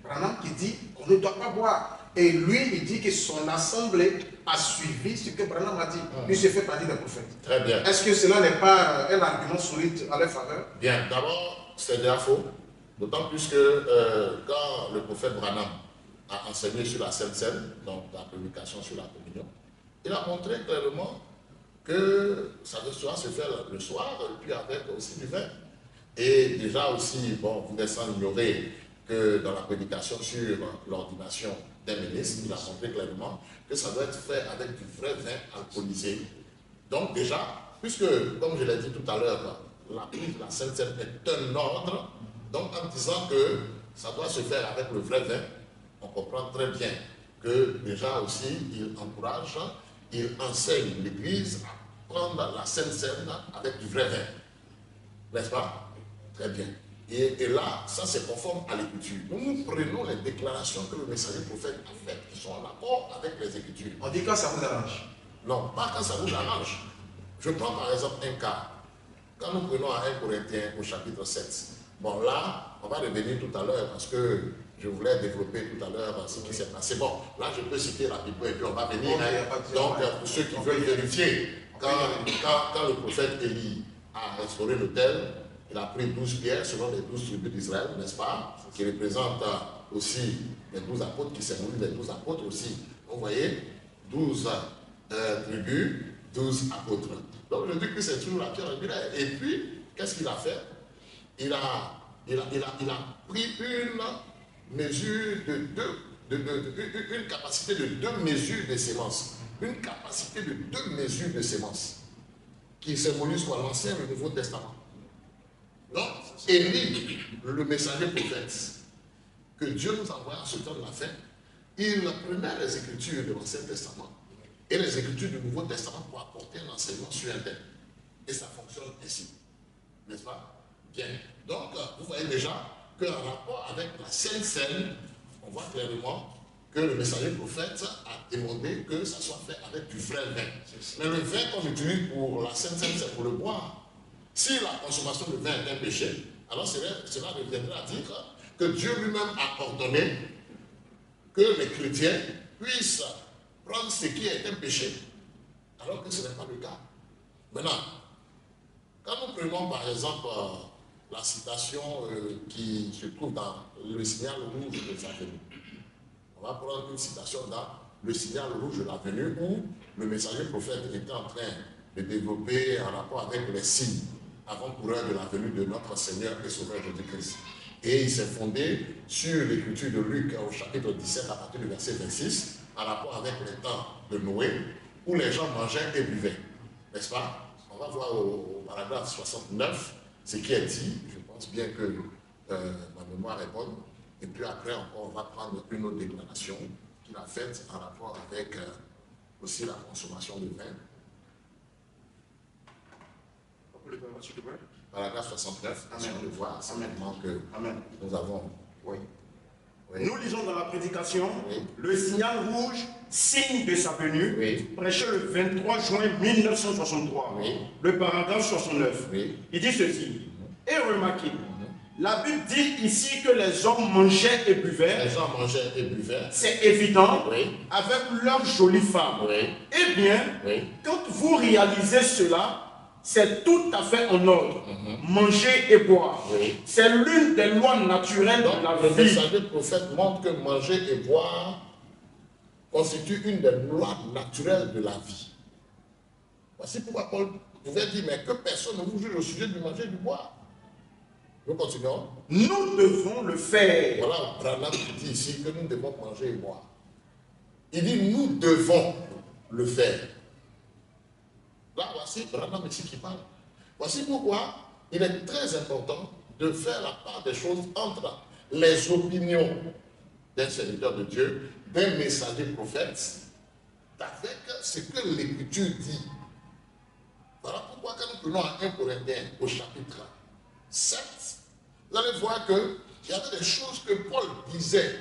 Branham qui dit qu'on ne doit pas boire. Et lui, il dit que son assemblée a suivi ce que Branham a dit. Lui, se fait partie des prophètes. Très bien. Est-ce que cela n'est pas un argument solide à leur faveur? Bien, d'abord, c'est déjà faux. D'autant plus que quand le prophète Branham a enseigné sur la Sainte Seine, donc la prédication sur la communion, il a montré clairement que ça doit se faire le soir, et puis avec aussi du vin. Et déjà aussi, bon, vous laissant ignorer que dans la prédication sur l'ordination d'un ministre, il a montré clairement que ça doit être fait avec du vrai vin alcoolisé. Donc déjà, puisque, comme je l'ai dit tout à l'heure, la prise de la Sainte Seine est un ordre, donc en disant que ça doit se faire avec le vrai vin, on comprend très bien que déjà aussi, il encourage, il enseigne l'Église à prendre la Sainte Seine avec du vrai vin. N'est-ce pas? Très bien. Et là, ça c'est conforme à l'Écriture. Nous prenons les déclarations que le messager prophète a faites, qui sont en accord avec les Écritures. On dit quand ça vous arrange. Non, pas quand ça vous arrange. Je prends par exemple un cas. Quand nous prenons à 1 Corinthiens au chapitre 7, bon là, on va revenir tout à l'heure parce que je voulais développer tout à l'heure ce qui s'est passé. Bon, là je peux citer rapidement et puis on va venir. Donc pour ceux qui veulent vérifier, quand le prophète Élie a restauré l'autel, il a pris 12 pierres selon les 12 tribus d'Israël, n'est-ce pas? Qui représentent aussi les 12 apôtres, qui symbolisent les 12 apôtres aussi. Vous voyez, 12 tribus, 12 apôtres. Donc je dis que c'est toujours la pierre angulaire. Et puis, qu'est-ce qu'il a fait? Il a pris une mesure une capacité de 2 mesures de sémences. Une capacité de 2 mesures de sémences. Qui symbolise quoi? L'Ancien et le Nouveau Testament. Donc, Élie, le messager prophète, que Dieu nous envoie à ce temps de la fin, il prenait les Écritures de l'Ancien Testament et les Écritures du Nouveau Testament pour apporter un enseignement sur un thème. Et ça fonctionne ainsi. N'est-ce pas? Bien. Donc, vous voyez déjà qu'en rapport avec la Sainte Seine, on voit clairement que le messager prophète a demandé que ça soit fait avec du vrai vin. Mais le vin qu'on utilise pour la Sainte Seine, c'est pour le boire. Si la consommation de vin est un péché, alors cela reviendrait à dire que Dieu lui-même a ordonné que les chrétiens puissent prendre ce qui est un péché, alors que ce n'est pas le cas. Maintenant, Quand nous prenons par exemple la citation qui se trouve dans le signal rouge de sa venue, on va prendre une citation dans le signal rouge de la venue où le messager prophète était en train de développer un rapport avec les signes avant-coureurs de la venue de notre Seigneur et Sauveur Jésus-Christ. Et il s'est fondé sur l'écriture de Luc au chapitre 17 à partir du verset 26, en rapport avec les temps de Noé, où les gens mangeaient et buvaient. N'est-ce pas? On va voir au paragraphe 69 ce qui est dit. Je pense bien que ma mémoire est bonne. Et puis après, on va prendre une autre déclaration qu'il a faite en rapport avec aussi la consommation de vin. Paragraphe 69, si on le voit, c'est maintenant que nous avons. Oui. Oui. Nous lisons dans la prédication, oui, le signal rouge, signe de sa venue, oui, prêché le 23 juin 1963, oui, le paragraphe 69. Oui. Il dit ceci, et remarquez, la Bible dit ici que les hommes mangeaient et buvaient. Les gens mangeaient et buvaient. C'est évident, oui, avec leurs jolies femmes. Oui. Eh bien, oui, quand vous réalisez cela, c'est tout à fait en ordre. Manger et boire. Oui. C'est l'une des lois naturelles donc, de la le vie. messager prophète montre que manger et boire constitue une des lois naturelles de la vie. Voici pourquoi Paul pouvait dire, mais que personne ne vous juge au sujet du manger et du boire. Nous continuons. Nous devons le faire. Voilà Branham qui dit ici que nous devons manger et boire. Il dit, nous devons le faire. Là, voici Branham ici qui parle. Voici pourquoi il est très important de faire la part des choses entre les opinions d'un serviteur de Dieu, d'un messager prophète, avec ce que l'Écriture dit. Voilà pourquoi quand nous prenons 1 Corinthiens au chapitre 7, vous allez voir qu'il y avait des choses que Paul disait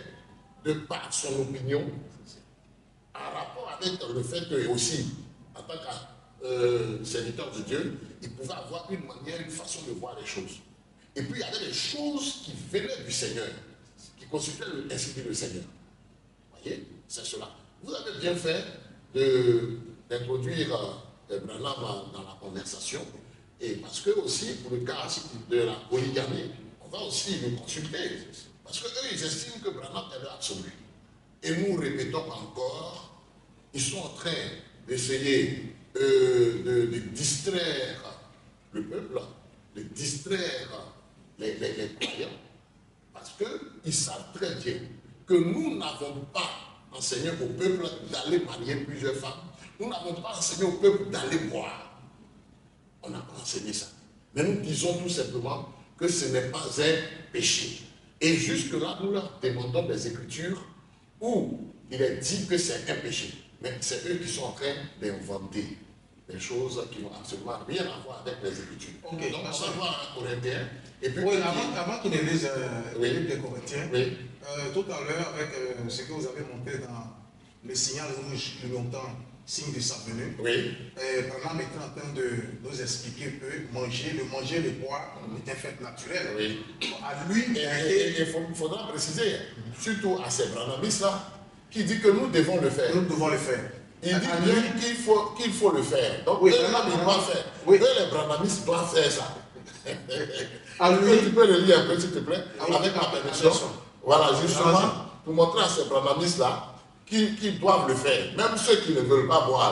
de par son opinion, en rapport avec le fait que aussi, en tant que serviteur de Dieu, il pouvait avoir une manière, une façon de voir les choses. Et puis il y avait des choses qui venaient du Seigneur, qui constituaient l'esprit du Seigneur. Vous voyez, c'est cela. Vous avez bien fait d'introduire Branham dans la conversation, et parce que aussi, pour le cas de la polygamie, on va aussi le consulter, parce qu'eux, ils estiment que Branham est l'absolu. Et nous répétons encore, ils sont en train d'essayer de distraire le peuple, de distraire les croyants, parce qu'ils savent très bien que nous n'avons pas enseigné au peuple d'aller marier plusieurs femmes, nous n'avons pas enseigné au peuple d'aller boire. On n'a pas enseigné ça. Mais nous disons tout simplement que ce n'est pas un péché. Et jusque-là, nous leur demandons des écritures où il est dit que c'est un péché. Mais c'est eux qui sont en train d'inventer des choses qui n'ont absolument rien à voir avec les Écritures. Okay, donc, on va voir un Corinthien. Et puis, oui, avant qu'il ne lise le livre des Corinthiens, oui, tout à l'heure, avec ce que vous avez montré dans le signal rouge plus longtemps, signe de sa venue, oui, Branham était en train de nous expliquer que le manger, le boire est un fait naturel. oui. À lui, Et il faudra préciser, surtout à ces Branhamistes-là, qui dit que nous devons le faire. Nous devons le faire. Il dit bien qu'il faut le faire. Donc, oui, Branham, il doit faire. Oui. Eux, les Branhamistes doivent faire ça. Tu peux le lire un peu, s'il te plaît, avec ma permission. Voilà, justement, pour montrer à ces Branhamistes-là qu'ils doivent le faire. Même ceux qui ne veulent pas boire,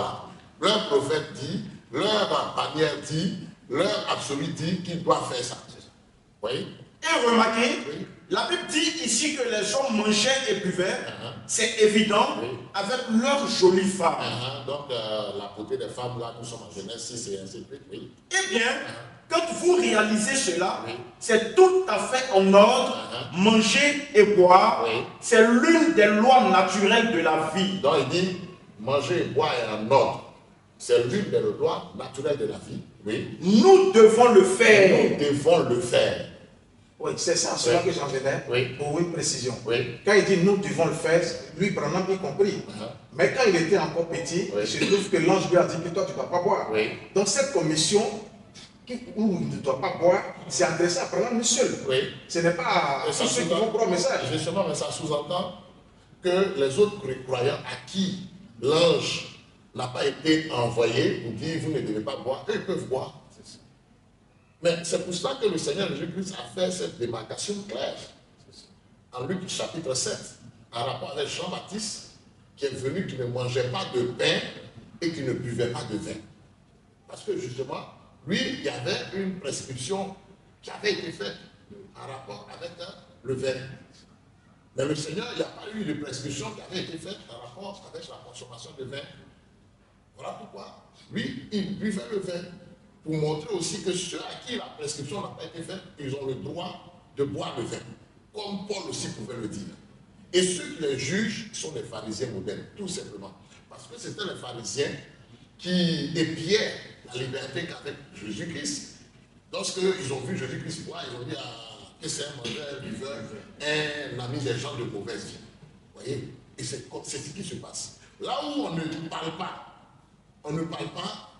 là. Leur prophète dit, leur bannière dit, leur absolu dit qu'ils doivent faire ça. Oui. Et remarquez, Oui. la Bible dit ici que les hommes mangeaient et buvaient, c'est évident, Oui. avec leurs jolies femmes. Donc, la beauté des femmes, là, nous sommes en Genèse 6 et ainsi de suite, oui. Eh bien, quand vous réalisez cela, Oui. c'est tout à fait en ordre. Manger et boire, Oui. c'est l'une des lois naturelles de la vie. Donc, il dit, manger et boire est en ordre. C'est l'une des lois naturelles de la vie, oui. Nous devons le faire. Nous devons le faire. Oui, c'est ça, cela que j'en venais Oui. pour une précision. Oui. Quand il dit nous devons le faire, lui, Branham bien compris. Mais quand il était encore petit, Oui. il se trouve que l'ange lui a dit que toi, tu ne dois pas boire. Oui. Donc cette commission où il ne doit pas boire, c'est adressé à Branham seul. Oui. Ce n'est pas à Et ça tous ceux qui sous-entend- vont prendre le message. Justement, mais ça sous-entend que les autres croyants à qui l'ange n'a pas été envoyé pour dire vous ne devez pas boire, eux ils peuvent boire. Mais c'est pour ça que le Seigneur Jésus-Christ a fait cette démarcation claire. En Luc chapitre 7, en rapport avec Jean-Baptiste, qui est venu, qui ne mangeait pas de pain et qui ne buvait pas de vin. Parce que justement, lui, il y avait une prescription qui avait été faite en rapport avec le vin. Mais le Seigneur, il n'y a pas eu de prescription qui avait été faite en rapport avec la consommation de vin. Voilà pourquoi, lui, il buvait le vin. Pour montrer aussi que ceux à qui la prescription n'a pas été faite, ils ont le droit de boire le vin. Comme Paul aussi pouvait le dire. Et ceux qui les jugent sont les pharisiens modernes, tout simplement. Parce que c'était les pharisiens qui épiaient la liberté qu'avait Jésus-Christ. Lorsqu'ils ont vu Jésus-Christ boire, ils ont dit que c'est un mangeur, buveur, un ami des gens de mauvaise vie. Vous voyez? Et c'est ce qui se passe. Là où on ne parle pas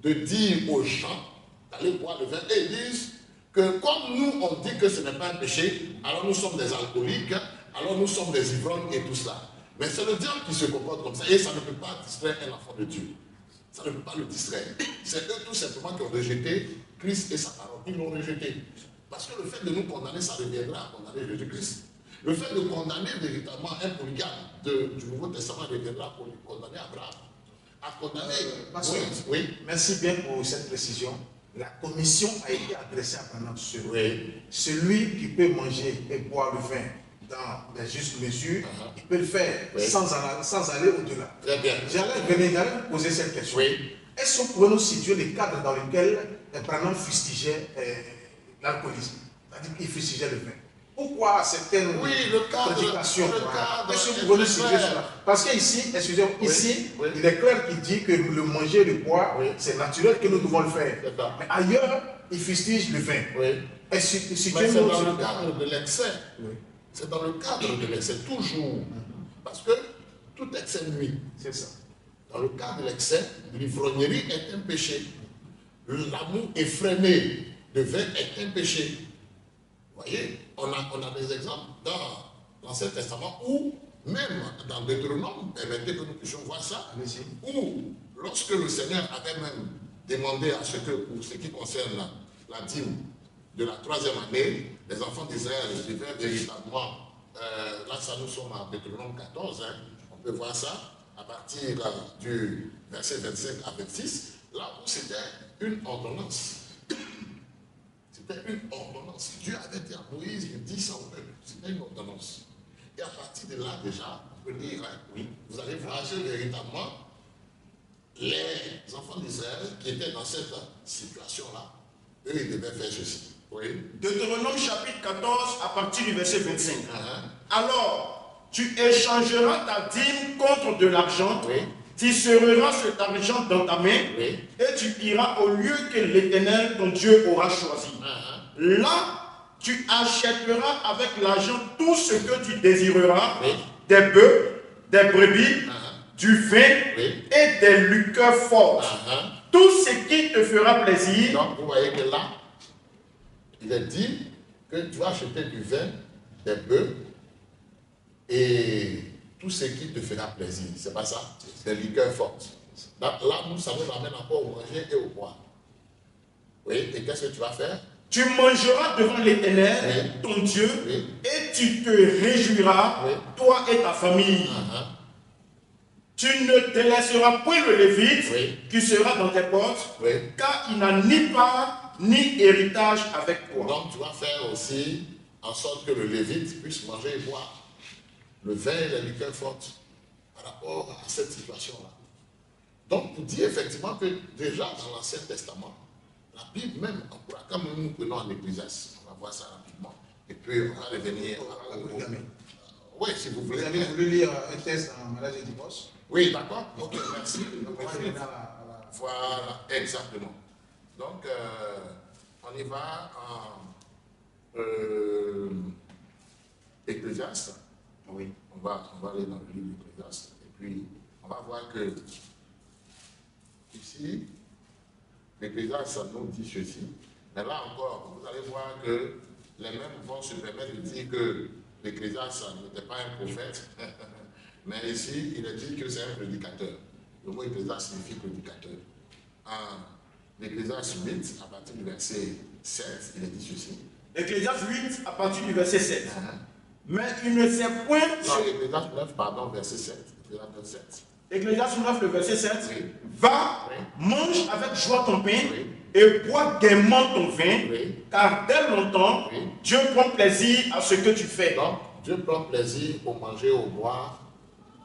de dire aux gens d'aller boire le vin, et ils disent que comme nous on dit que ce n'est pas un péché, alors nous sommes des alcooliques, alors nous sommes des ivrognes et tout cela. Mais c'est le diable qui se comporte comme ça, et ça ne peut pas distraire un enfant de Dieu. Ça ne peut pas le distraire. C'est eux tout simplement qui ont rejeté Christ et sa parole. Ils l'ont rejeté. Parce que le fait de nous condamner, ça reviendra à condamner Jésus-Christ. Le fait de condamner véritablement un polygame du Nouveau Testament reviendra pour condamner Abraham. À condamner. Oui. Merci bien pour cette précision. La commission a été adressée à Abraham sur celui qui peut manger et boire le vin dans les justes mesures, il peut le faire sans aller au-delà. Très bien. J'allais vous poser cette question. Est-ce qu'on pourrait nous situer les cadres dans lesquels Abraham fustigeait l'alcoolisme, c'est-à-dire qu'il fustigeait le vin? Pourquoi certaines prédications? Est-ce que vous pouvez nous situer cela? Parce qu'ici, excusez-moi, ici, il est clair qu'il dit que le manger et le boire, c'est naturel que nous devons le faire. Mais ailleurs, il fustige le vin. Mais c'est dans le cadre de l'excès. C'est dans le cadre de l'excès, toujours. Parce que tout excès nuit. C'est ça. Dans le cadre de l'excès, l'ivrognerie est un péché. L'amour effréné de vin est un péché. Vous voyez, on a des exemples dans l'Ancien Testament où, même dans Deutéronome, permettez que nous puissions voir ça, où, lorsque le Seigneur avait même demandé à ce que, pour ce qui concerne la dîme de la 3e année, les enfants d'Israël devaient véritablement, là ça nous sommes en Deutéronome 14, on peut voir ça, à partir du verset 25 à 26, là où c'était une ordonnance. C'était une ordonnance. Dieu avait dit à Moïse, il dit ça au peuple. C'était une ordonnance. Et à partir de là, déjà, on peut dire, vous allez voir que véritablement, les enfants d'Israël qui étaient dans cette situation-là, eux, ils devaient faire ceci. Deutéronome chapitre 14, à partir du verset 25. Alors, tu échangeras ta dîme contre de l'argent. Tu seras cet argent dans ta main et tu iras au lieu que l'Éternel, ton Dieu, aura choisi. Là, tu achèteras avec l'argent tout ce que tu désireras, des bœufs, des brebis, du vin et des liqueurs fortes. Tout ce qui te fera plaisir. Donc, vous voyez que là, il est dit que tu vas acheter du vin, des bœufs et tout ce qui te fera plaisir. C'est pas ça? Des liqueurs fortes. Là, nous, ça nous amène encore au manger et au boire. Oui, et qu'est-ce que tu vas faire? Tu mangeras devant l'Éternel, ton Dieu, et tu te réjouiras, toi et ta famille. Tu ne te laisseras point le Lévite qui sera dans tes portes, car il n'a ni part ni héritage avec toi. Donc tu vas faire aussi en sorte que le Lévite puisse manger et boire le vin et les liqueurs fortes par rapport à cette situation-là. Donc pour dire effectivement que déjà dans l'Ancien Testament, la Bible même, comme nous prenons en Ecclésiaste, on va voir ça rapidement, et puis on va revenir oui, si vous voulez. Vous avez voulu lire un texte en mariage et divorce? Oui, d'accord. Ok, merci. Voilà, exactement. Donc, on y va en Ecclésiaste. Oui. On va aller dans le livre d'Ecclésiaste. Et puis, on va voir que ici, l'Ecclésiaste nous dit ceci. Mais là encore, vous allez voir que les mêmes vont se permettre de dire que l'Ecclésiaste n'était pas un prophète. Mais ici, il est dit que c'est un prédicateur. Le mot Ecclésiaste signifie prédicateur. L'Ecclésiaste 8, à partir du verset 7, il est dit ceci. Ecclésiaste 8, à partir du verset 7. Mais il ne sait point... Non, Ecclésiaste 9, pardon, verset 7. Ecclésiaste 9, le verset 7. Oui. Va, Oui. mange avec joie ton pain, Oui. et bois gaiement ton vin, Oui. car dès longtemps, Oui. Dieu prend plaisir à ce que tu fais. Donc, Dieu prend plaisir au manger, au boire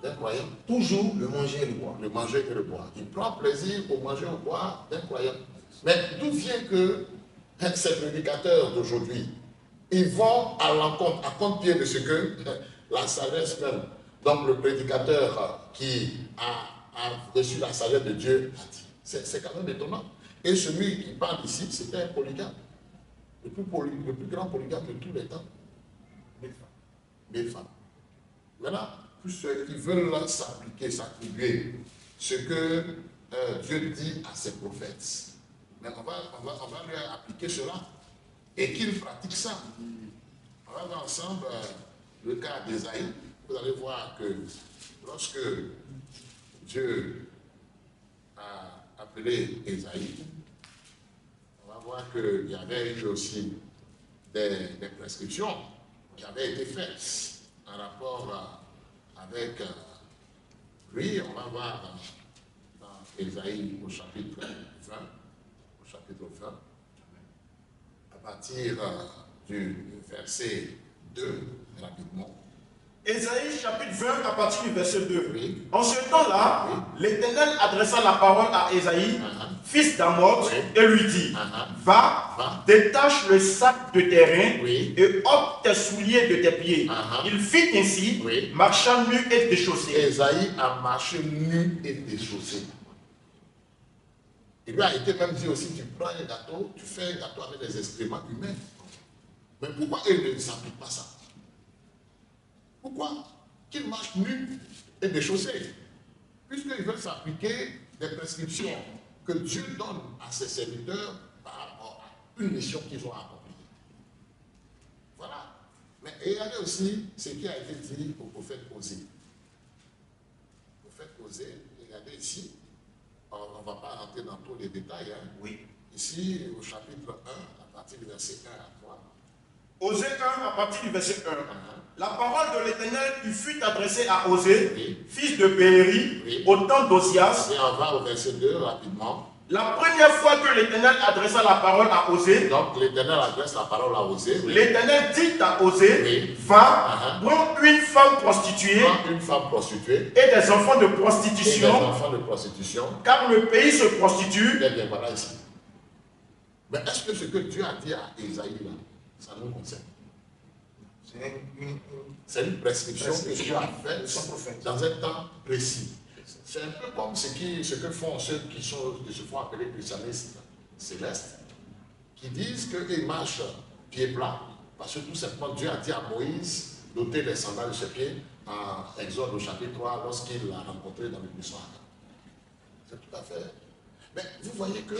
d'un croyant. Toujours le manger et le boire. Le manger et le boire. Il prend plaisir au manger, au boire d'un croyant. Mais d'où vient que ces prédicateurs d'aujourd'hui, ils vont à l'encontre, à contre-pied de ce que la sagesse même, donc le prédicateur qui a reçu la sagesse de Dieu a dit. C'est quand même étonnant. Et celui qui parle ici, c'était un polygame. Le plus grand polygame de tous les temps. 1000 femmes. Maintenant, tous ceux qui veulent s'appliquer, s'attribuer ce que Dieu dit à ses prophètes, mais on va lui appliquer cela et qu'il pratique ça. On va voir ensemble le cas d'Ésaïe. Vous allez voir que lorsque Dieu a appelé Ésaïe, on va voir qu'il y avait eu aussi des prescriptions qui avaient été faites en rapport avec lui. On va voir dans Ésaïe au chapitre 20, à partir du verset 2, rapidement. Ésaïe chapitre 20 à partir du verset 2. Oui. En ce temps-là, l'Éternel adressa la parole à Ésaïe, fils d'Amoz, et lui dit, va, détache le sac de tes reins et ôte tes souliers de tes pieds. Il fit ainsi, marchant nu et déchaussé. Ésaïe a marché nu et déchaussé. Il lui a été même dit aussi, tu prends un gâteau, tu fais un gâteau avec des excréments humains. Mais pourquoi il ne s'applique pas ça? Pourquoi qu'il marche nu et déchaussé? Puisqu'ils veulent s'appliquer des prescriptions que Dieu donne à ses serviteurs par rapport à une mission qu'ils ont accomplie. Voilà. Mais regardez aussi ce qui a été dit au prophète Osée. Le prophète Osée, regardez ici, on ne va pas rentrer dans tous les détails. Hein. Oui. Ici, au chapitre 1, à partir du verset 1 à 3. Osée 1 à partir du verset 1. La parole de l'Éternel qui fut adressée à Osée, fils de Béhéri, au temps d'Osias. Et on va au verset 2 rapidement. La première fois que l'Éternel adressa la parole à Osée, Donc l'Éternel adresse la parole à Osée. l'Éternel dit à Osée, va, prends une femme prostituée Prends une femme prostituée et des enfants de et des prostitution, enfants de prostitution. car le pays se prostitue. Eh bien, voilà ici. Mais est-ce que ce que Dieu a dit à Isaïe là, ça nous concerne? C'est une prescription que Dieu a faite dans un temps précis. C'est un peu comme ce que font ceux qui se font appeler christianistes célestes, qui disent qu'ils marchent pieds plats, parce que tout simplement Dieu a dit à Moïse d'ôter les sandales de ses pieds en Exode au chapitre 3 lorsqu'il l'a rencontré dans le buisson. C'est tout à fait. Mais vous voyez que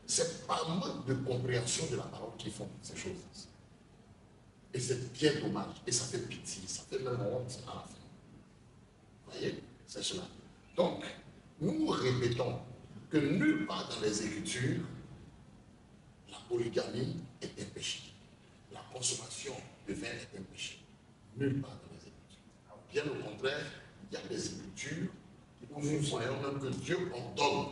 c'est par manque de compréhension de la parole qu'ils font ces choses. Et c'est bien dommage. Et ça fait pitié, ça fait même honte à la fin. Vous voyez, c'est cela. Donc, nous répétons que nulle part dans les Écritures, la polygamie est un péché. La consommation de vin est un péché. Nulle part dans les Écritures. Bien au contraire, il y a des Écritures où nous voyons même que Dieu ordonne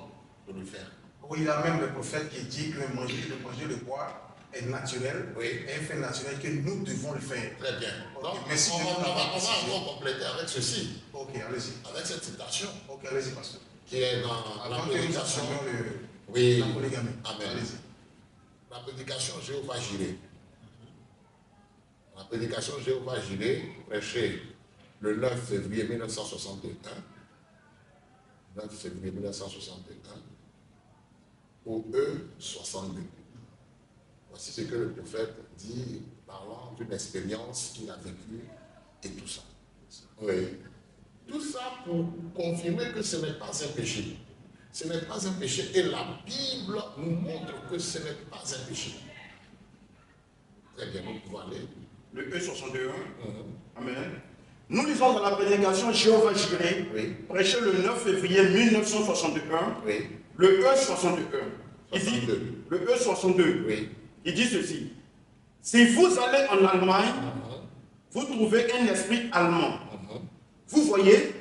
de le faire. Oui, il y a même le prophète qui dit que le manger, le boire est naturel, est un fait naturel que nous devons le faire. Très bien. Donc, merci. on va encore compléter avec ceci. Ok, allez-y. Avec cette citation. Ok, allez-y, pasteur. Qui est dans la prédication. La polygamie. Amen. Allez-y. La prédication Jéhovah Jireh. La prédication Jéhovah Jireh, prêchée le 9 février 1961. 9 février 1961. Au E62. Voici ce que le prophète dit, parlant d'une expérience qu'il a vécue et tout ça. Oui. Tout ça pour confirmer que ce n'est pas un péché. Ce n'est pas un péché. Et la Bible nous montre que ce n'est pas un péché. Très bien, nous pouvons aller. Le E61. Amen. Nous lisons dans la prédication Jéhovah Jireh, prêché le 9 février 1961. Le E61. Il dit, 62. le E62, Oui. il dit ceci. Si vous allez en Allemagne, vous trouvez un esprit allemand. Vous voyez,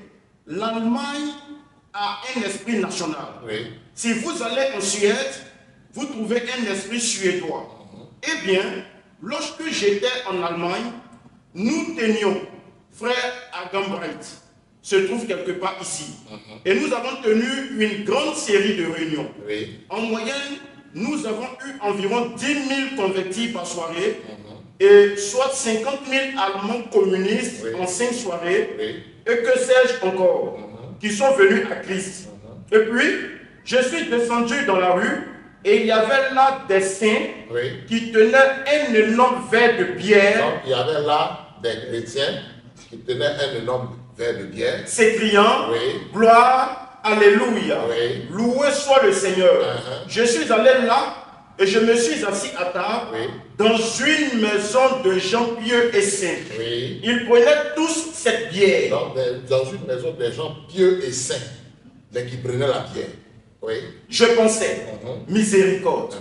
l'Allemagne a un esprit national. Oui. Si vous allez en Suède, vous trouvez un esprit suédois. Eh bien, lorsque j'étais en Allemagne, nous tenions, frère Agambright, se trouve quelque part ici. Et nous avons tenu une grande série de réunions. Oui. En moyenne, nous avons eu environ 10 000 convertis par soirée, et soit 50 000 Allemands communistes en 5 soirées, et que sais-je encore, qui sont venus à Christ. Et puis, je suis descendu dans la rue, et il y avait là des saints qui tenaient un énorme verre de bière. Donc, il y avait là des chrétiens qui tenaient un énorme verre de bière, s'écriant, gloire, alléluia, loué soit le Seigneur. Je suis allé là et je me suis assis à table dans une maison de gens pieux et saints. Ils prenaient tous cette bière. Donc, dans une maison de gens pieux et saints, mais qui prenaient la bière. Je pensais, miséricorde.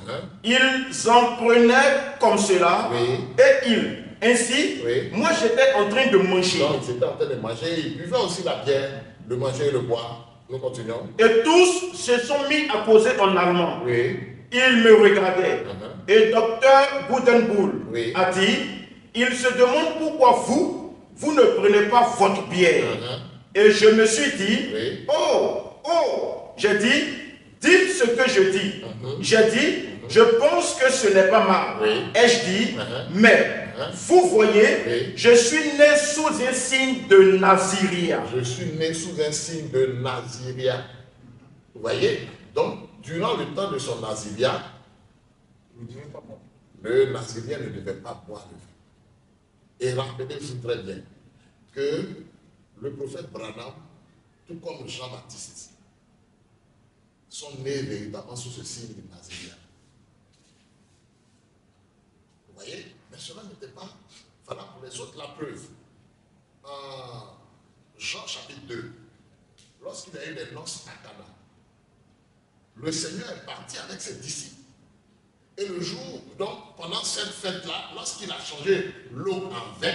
Ils en prenaient comme cela et ils. Ainsi, moi j'étais en train de manger. Donc, ils étaient en train de manger, ils buvaient aussi la bière, le manger et le boire. Nous continuons. Et tous se sont mis à causer en allemand. Ils me regardaient. Et docteur Gudenbull a dit, il se demande pourquoi vous ne prenez pas votre bière. Et je me suis dit, j'ai dit, dites ce que je dis. J'ai dit, je pense que ce n'est pas mal. Ai-je dit, mais vous voyez, je suis né sous un signe de Naziria. Je suis né sous un signe de Naziria. Vous voyez? Donc, durant le temps de son Naziria, le Nazirien ne devait pas boire le vin. Et rappelez-vous très bien que le prophète Branham, tout comme Jean-Baptiste, sont nés véritablement sous ce signe de Naziria. Vous voyez? Mais cela n'était pas valable pour les autres. La preuve, Jean chapitre 2, lorsqu'il y a eu des noces à Cana, le Seigneur est parti avec ses disciples. Et le jour, donc pendant cette fête-là, lorsqu'il a changé l'eau en vin,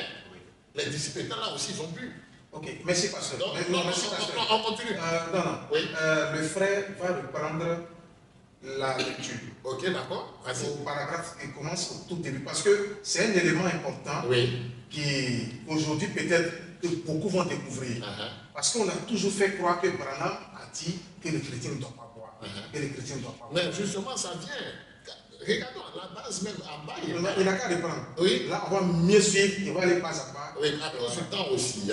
les disciples étaient là aussi, ils ont bu. Ok, merci pasteur. Merci, pasteur. On continue. Le frère va reprendre la lecture. Ok, d'accord. Au paragraphe, il commence au tout début. Parce que c'est un élément important qui, aujourd'hui, peut-être que beaucoup vont découvrir. Parce qu'on a toujours fait croire que Branham a dit que les chrétiens ne doivent pas boire. Que les chrétiens ne doivent pas boire. Mais justement, ça vient. Regardons, la base même en bas. Il n'a qu'à reprendre. Là, on va mieux suivre, il va aller pas à pas. Oui, à cause du temps aussi.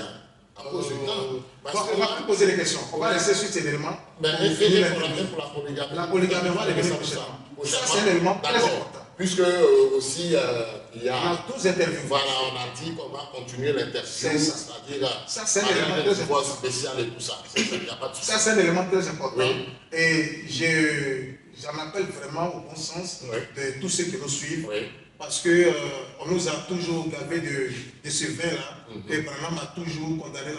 À cause du temps. On va plus poser des questions. On va laisser sur ces éléments. Mais pour la polygamie. La polygamie, on va les venir prochainement. Ça, c'est un élément très important. Puisque aussi, il y a. On a 12 interviews. Voilà, on a dit qu'on va continuer l'interview. C'est-à-dire. Ça, c'est un élément très important. Spécial et tout ça. Ça, c'est un élément très important. Et j'en appelle vraiment au bon sens de tous ceux qui nous suivent. Parce qu'on nous a toujours gavé de ce vin-là. Et Branham a toujours condamné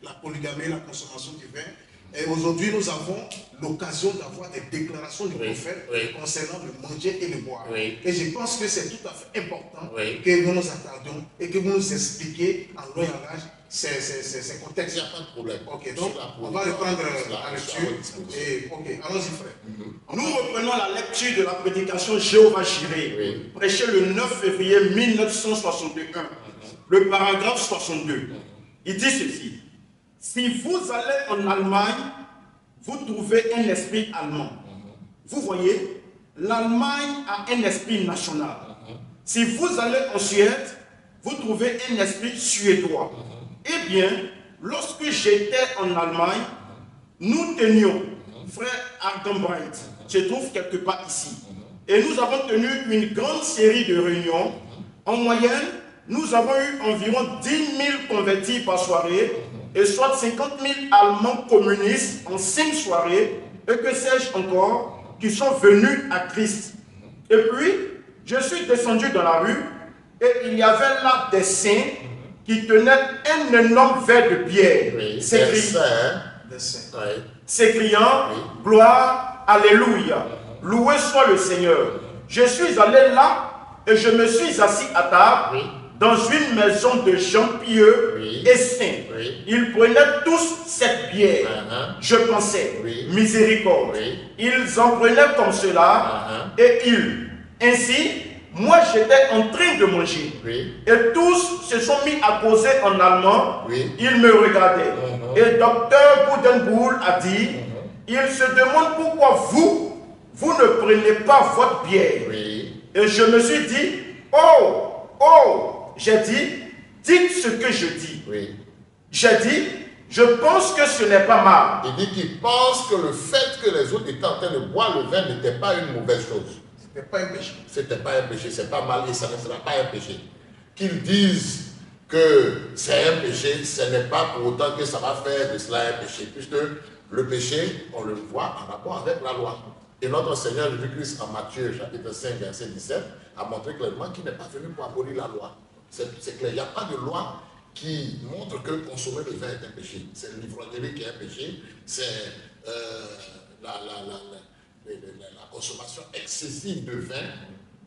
la polygamie, la consommation du vin. Et aujourd'hui, nous avons l'occasion d'avoir des déclarations du prophète concernant le manger et le boire. Et je pense que c'est tout à fait important que nous nous attardions et que vous nous expliquiez en long et en large ces contextes. Il n'y a pas de problème. Ok, donc on va reprendre la lecture. Ok, allons-y, frère. Nous reprenons la lecture de la prédication Jéhovah Jireh, prêchée le 9 février 1961, le paragraphe 62. Il dit ceci. Si vous allez en Allemagne, vous trouvez un esprit allemand. Vous voyez, l'Allemagne a un esprit national. Si vous allez en Suède, vous trouvez un esprit suédois. Eh bien, lorsque j'étais en Allemagne, nous tenions, frère Argenbright, se trouve quelque part ici. Et nous avons tenu une grande série de réunions. En moyenne, nous avons eu environ 10 000 convertis par soirée, et soit 50 000 Allemands communistes en 5 soirées, et que sais-je encore, qui sont venus à Christ. Et puis, je suis descendu dans la rue, et il y avait là des saints qui tenaient un énorme verre de bière, s'écriant, gloire, alléluia, Loué soit le Seigneur. Je suis allé là et je me suis assis à table dans une maison de gens pieux et saints. Ils prenaient tous cette bière. Je pensais, miséricorde. Ils en prenaient comme cela et ils. Ainsi, moi j'étais en train de manger. Et tous se sont mis à causer en allemand. Ils me regardaient. Et docteur Boudenboul a dit, il se demande pourquoi vous ne prenez pas votre bière. Et je me suis dit, j'ai dit, dites ce que je dis. J'ai dit, je pense que ce n'est pas mal. Il dit qu'il pense que le fait que les autres étaient en train de boire le vin n'était pas une mauvaise chose. C'était pas un péché. C'était pas un péché, c'est pas mal et ça ne sera pas un péché. Qu'ils disent que c'est un péché, ce n'est pas pour autant que ça va faire de cela un péché, puisque le péché, on le voit en rapport avec la loi. Et notre Seigneur Jésus-Christ, en Matthieu chapitre 5, verset 17, a montré clairement qu'il n'est pas venu pour abolir la loi. C'est clair, il n'y a pas de loi qui montre que consommer le vin est un péché. C'est l'ivrognerie qui est un péché, c'est la consommation excessive de vin,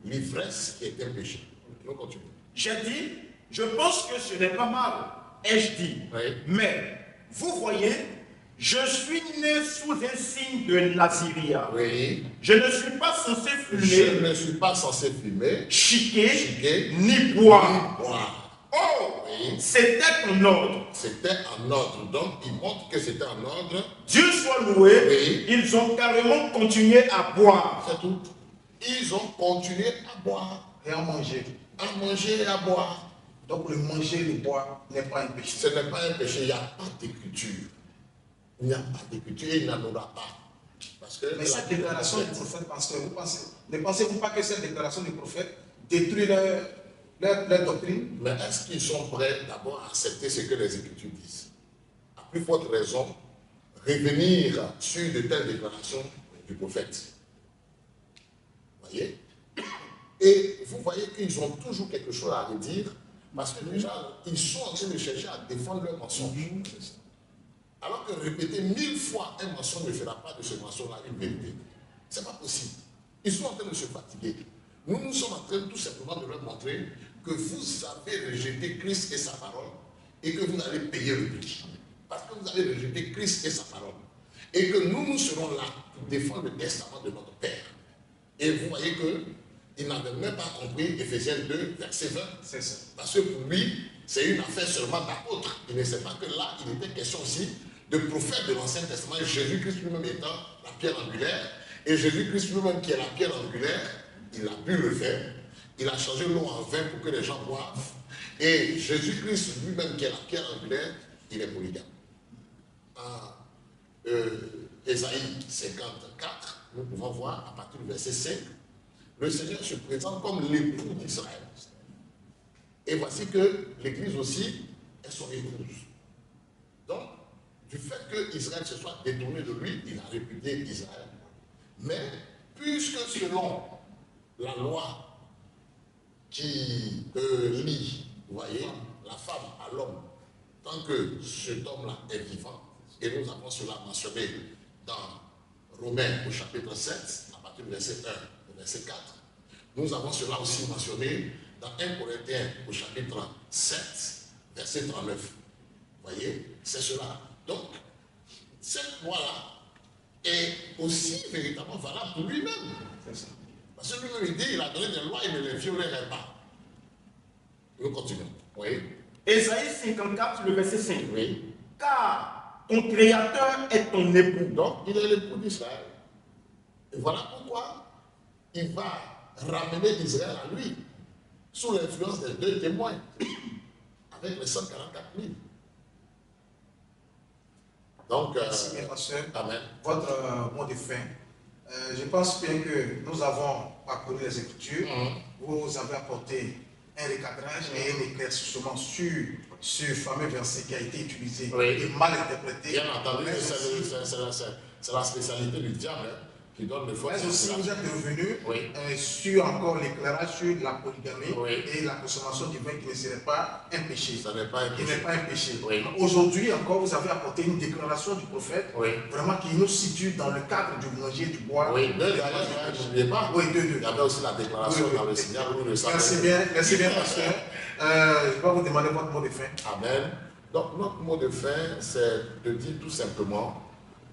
l'ivresse qui est un péché. Nous continuons. J'ai dit, je pense que ce n'est pas mal, ai-je dit. Mais, vous voyez, je suis né sous un signe de Naziria. Je ne suis pas censé fumer. Je ne suis pas censé fumer, chiquer, ni boire. C'était en ordre. C'était en ordre. Donc, il montre que c'était en ordre. Dieu soit loué. Ils ont carrément continué à boire. C'est tout. Ils ont continué à boire. Et à manger. À manger et à boire. Donc, le manger et le boire n'est pas un péché. Ce n'est pas un péché. Il n'y a pas d'écriture. Il n'y a pas d'écriture et il n'en aura pas. Parce que mais cette déclaration du prophète, pasteur, ne pensez-vous pas que cette déclaration du prophète détruit leur doctrine? Mais est-ce qu'ils sont prêts d'abord à accepter ce que les Écritures disent? À plus forte raison, revenir sur de telles déclarations du prophète. Vous voyez? Et vous voyez qu'ils ont toujours quelque chose à redire parce que déjà, ils sont en train de chercher à défendre leur mensonge. Alors que répéter 1000 fois un mensonge ne fera pas de ce mensonge-là une vérité. Ce n'est pas possible. Ils sont en train de se fatiguer. Nous sommes en train tout simplement de leur montrer que vous avez rejeté Christ et sa parole et que vous allez payer le prix. Parce que vous avez rejeté Christ et sa parole. Et que nous serons là pour défendre le testament de notre Père. Et vous voyez qu'il n'avait même pas compris Ephésiens 2, verset 20. C'est ça. Parce que pour lui, c'est une affaire seulement d'apôtre. Il ne sait pas que là, il était question aussi de prophète de l'Ancien Testament, Jésus-Christ lui-même étant la pierre angulaire. Et Jésus-Christ lui-même qui est la pierre angulaire, il a pu le faire. Il a changé l'eau en vin pour que les gens boivent. Et Jésus-Christ lui-même qui est la pierre angulaire, il est polygame. Ésaïe 54, nous pouvons voir à partir du verset 5, le Seigneur se présente comme l'époux d'Israël. Et voici que l'Église aussi est son épouse. Donc, du fait que Israël se soit détourné de lui, il a répudié Israël. Mais, puisque selon la loi qui lie, vous voyez, la femme à l'homme, tant que cet homme-là est vivant, et nous avons cela mentionné dans Romains au chapitre 7, à partir du verset 1 au verset 4, nous avons cela aussi mentionné dans 1 Corinthiens au chapitre 7, verset 39. Vous voyez, c'est cela. Donc, cette loi-là est aussi véritablement valable pour lui-même. Parce que lui-même, il dit, il a donné des lois, il ne les violerait pas. Nous continuons. Oui. Ésaïe 54, le verset 5. Oui. Car ton Créateur est ton époux. Donc, il est l'époux d'Israël. Et voilà pourquoi il va ramener Israël à lui, sous l'influence des deux témoins, avec les 144 000. Donc, merci, mes pasteur. Amen. Votre mot de fin. Je pense bien que nous avons parcouru les Écritures. Vous avez apporté un recadrage et un éclaircissement sur ce fameux verset qui a été utilisé et mal interprété. Bien entendu, c'est la spécialité du diable, qui donne de force. Mais aussi, vous êtes revenu sur encore l'éclairage sur la polygamie et la consommation du vin qui ne serait pas un péché. Ça n'est pas un péché. Qui n'est pas un péché. Aujourd'hui encore, vous avez apporté une déclaration du prophète, vraiment qui nous situe dans le cadre du manger du bois. Oui, d'ailleurs, n'oubliez pas. Oui, deux. Il y avait aussi la déclaration dans le signal. Merci bien, pasteur. Je vais vous demander votre mot de fin. Amen. Donc, notre mot de fin, c'est de dire tout simplement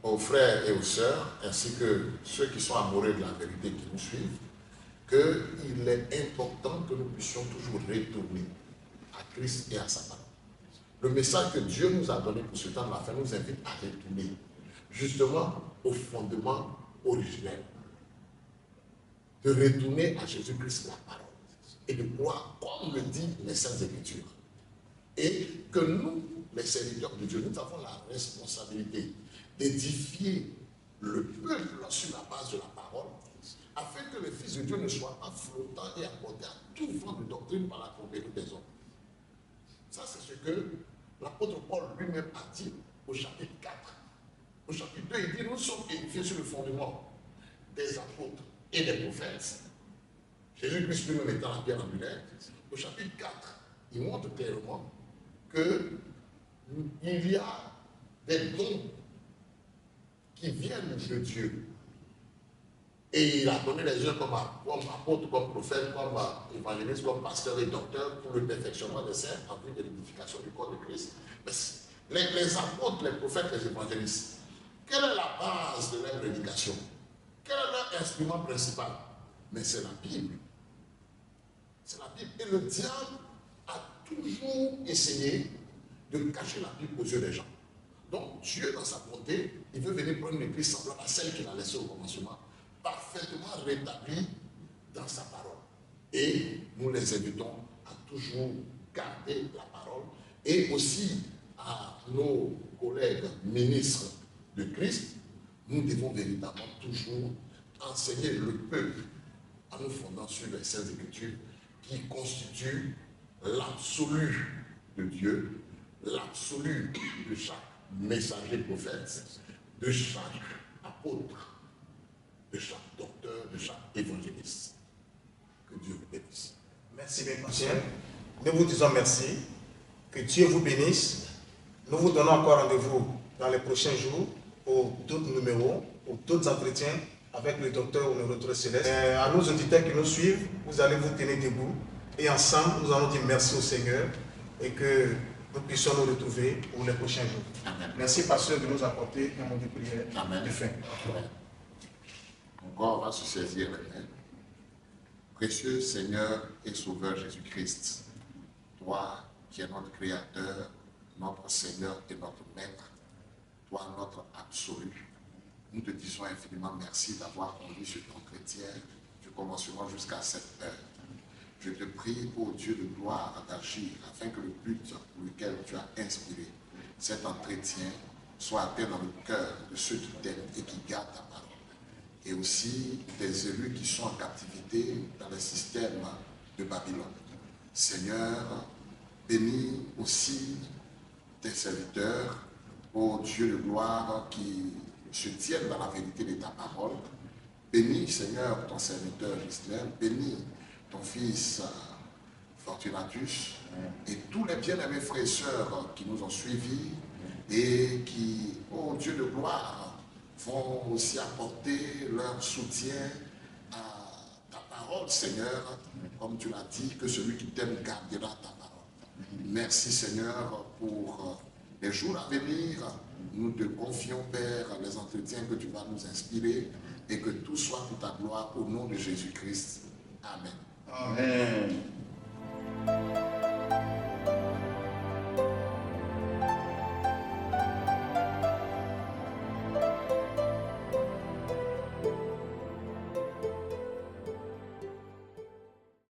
aux frères et aux sœurs, ainsi que ceux qui sont amoureux de la vérité qui nous suivent, qu'il est important que nous puissions toujours retourner à Christ et à sa parole. Le message que Dieu nous a donné pour ce temps de la fin nous invite à retourner justement au fondement originel, de retourner à Jésus-Christ la parole et de croire comme le dit les Saintes Écritures. Et que nous, les serviteurs de Dieu, nous avons la responsabilité d'édifier le peuple sur la base de la parole, afin que les fils de Dieu ne soient pas flottants et accordés à tout vent de doctrine par la compagnie des hommes. Ça, c'est ce que l'apôtre Paul lui-même a dit au chapitre 4. Au chapitre 2, il dit, nous sommes édifiés sur le fondement des apôtres et des prophètes. Jésus-Christ lui-même étant la pierre angulaire. Au chapitre 4, il montre clairement qu'il y a des dons qui viennent de Dieu. Et il a donné les uns comme apôtres, comme prophètes, comme évangélistes, comme pasteurs et docteurs pour le perfectionnement des saints en vue de l'édification du corps de Christ. Mais les apôtres, les prophètes, les évangélistes, quelle est la base de leur prédication? Quel est leur instrument principal? Mais c'est la Bible. C'est la Bible. Et le diable a toujours essayé de cacher la Bible aux yeux des gens. Donc Dieu, dans sa bonté, il veut venir prendre une église semblable à celle qu'il a laissée au commencement, parfaitement rétablie dans sa parole. Et nous les invitons à toujours garder la parole et aussi à nos collègues ministres de Christ, nous devons véritablement toujours enseigner le peuple en nous fondant sur les Saintes Écritures qui constituent l'absolu de Dieu, l'absolu de chaque messager prophète, de chaque apôtre, de chaque docteur, de chaque évangéliste. Que Dieu vous bénisse. Merci bien, pasteur. Nous vous disons merci. Que Dieu vous bénisse. Nous vous donnons encore rendez-vous dans les prochains jours pour d'autres numéros, pour d'autres entretiens avec le docteur ou le retour céleste. À nos auditeurs qui nous suivent, vous allez vous tenir debout et ensemble, nous allons dire merci au Seigneur et que nous puissions nous retrouver pour les prochains jours. Amen. Merci, pasteur, de nous apporter un mot de prière. Amen. De fin. Amen. Encore, on va se saisir les mains. Précieux Seigneur et Sauveur Jésus-Christ, toi qui es notre Créateur, notre Seigneur et notre Maître, toi notre absolu, nous te disons infiniment merci d'avoir conduit cet entretien du commencement jusqu'à cette heure. Je te prie, ô Dieu de gloire, d'agir afin que le but pour lequel tu as inspiré cet entretien soit atteint dans le cœur de ceux qui t'aiment et qui gardent ta parole. Et aussi des élus qui sont en captivité dans le système de Babylone. Seigneur, bénis aussi tes serviteurs, ô Dieu de gloire, qui se tiennent dans la vérité de ta parole. Bénis, Seigneur, ton serviteur Gislain, bénis ton fils Fortunatus et tous les bien-aimés frères et sœurs qui nous ont suivis et qui, ô Dieu de gloire, vont aussi apporter leur soutien à ta parole, Seigneur, comme tu l'as dit, que celui qui t'aime gardera ta parole. Merci, Seigneur, pour les jours à venir. Nous te confions, Père, les entretiens que tu vas nous inspirer et que tout soit pour ta gloire au nom de Jésus-Christ. Amen. Amen.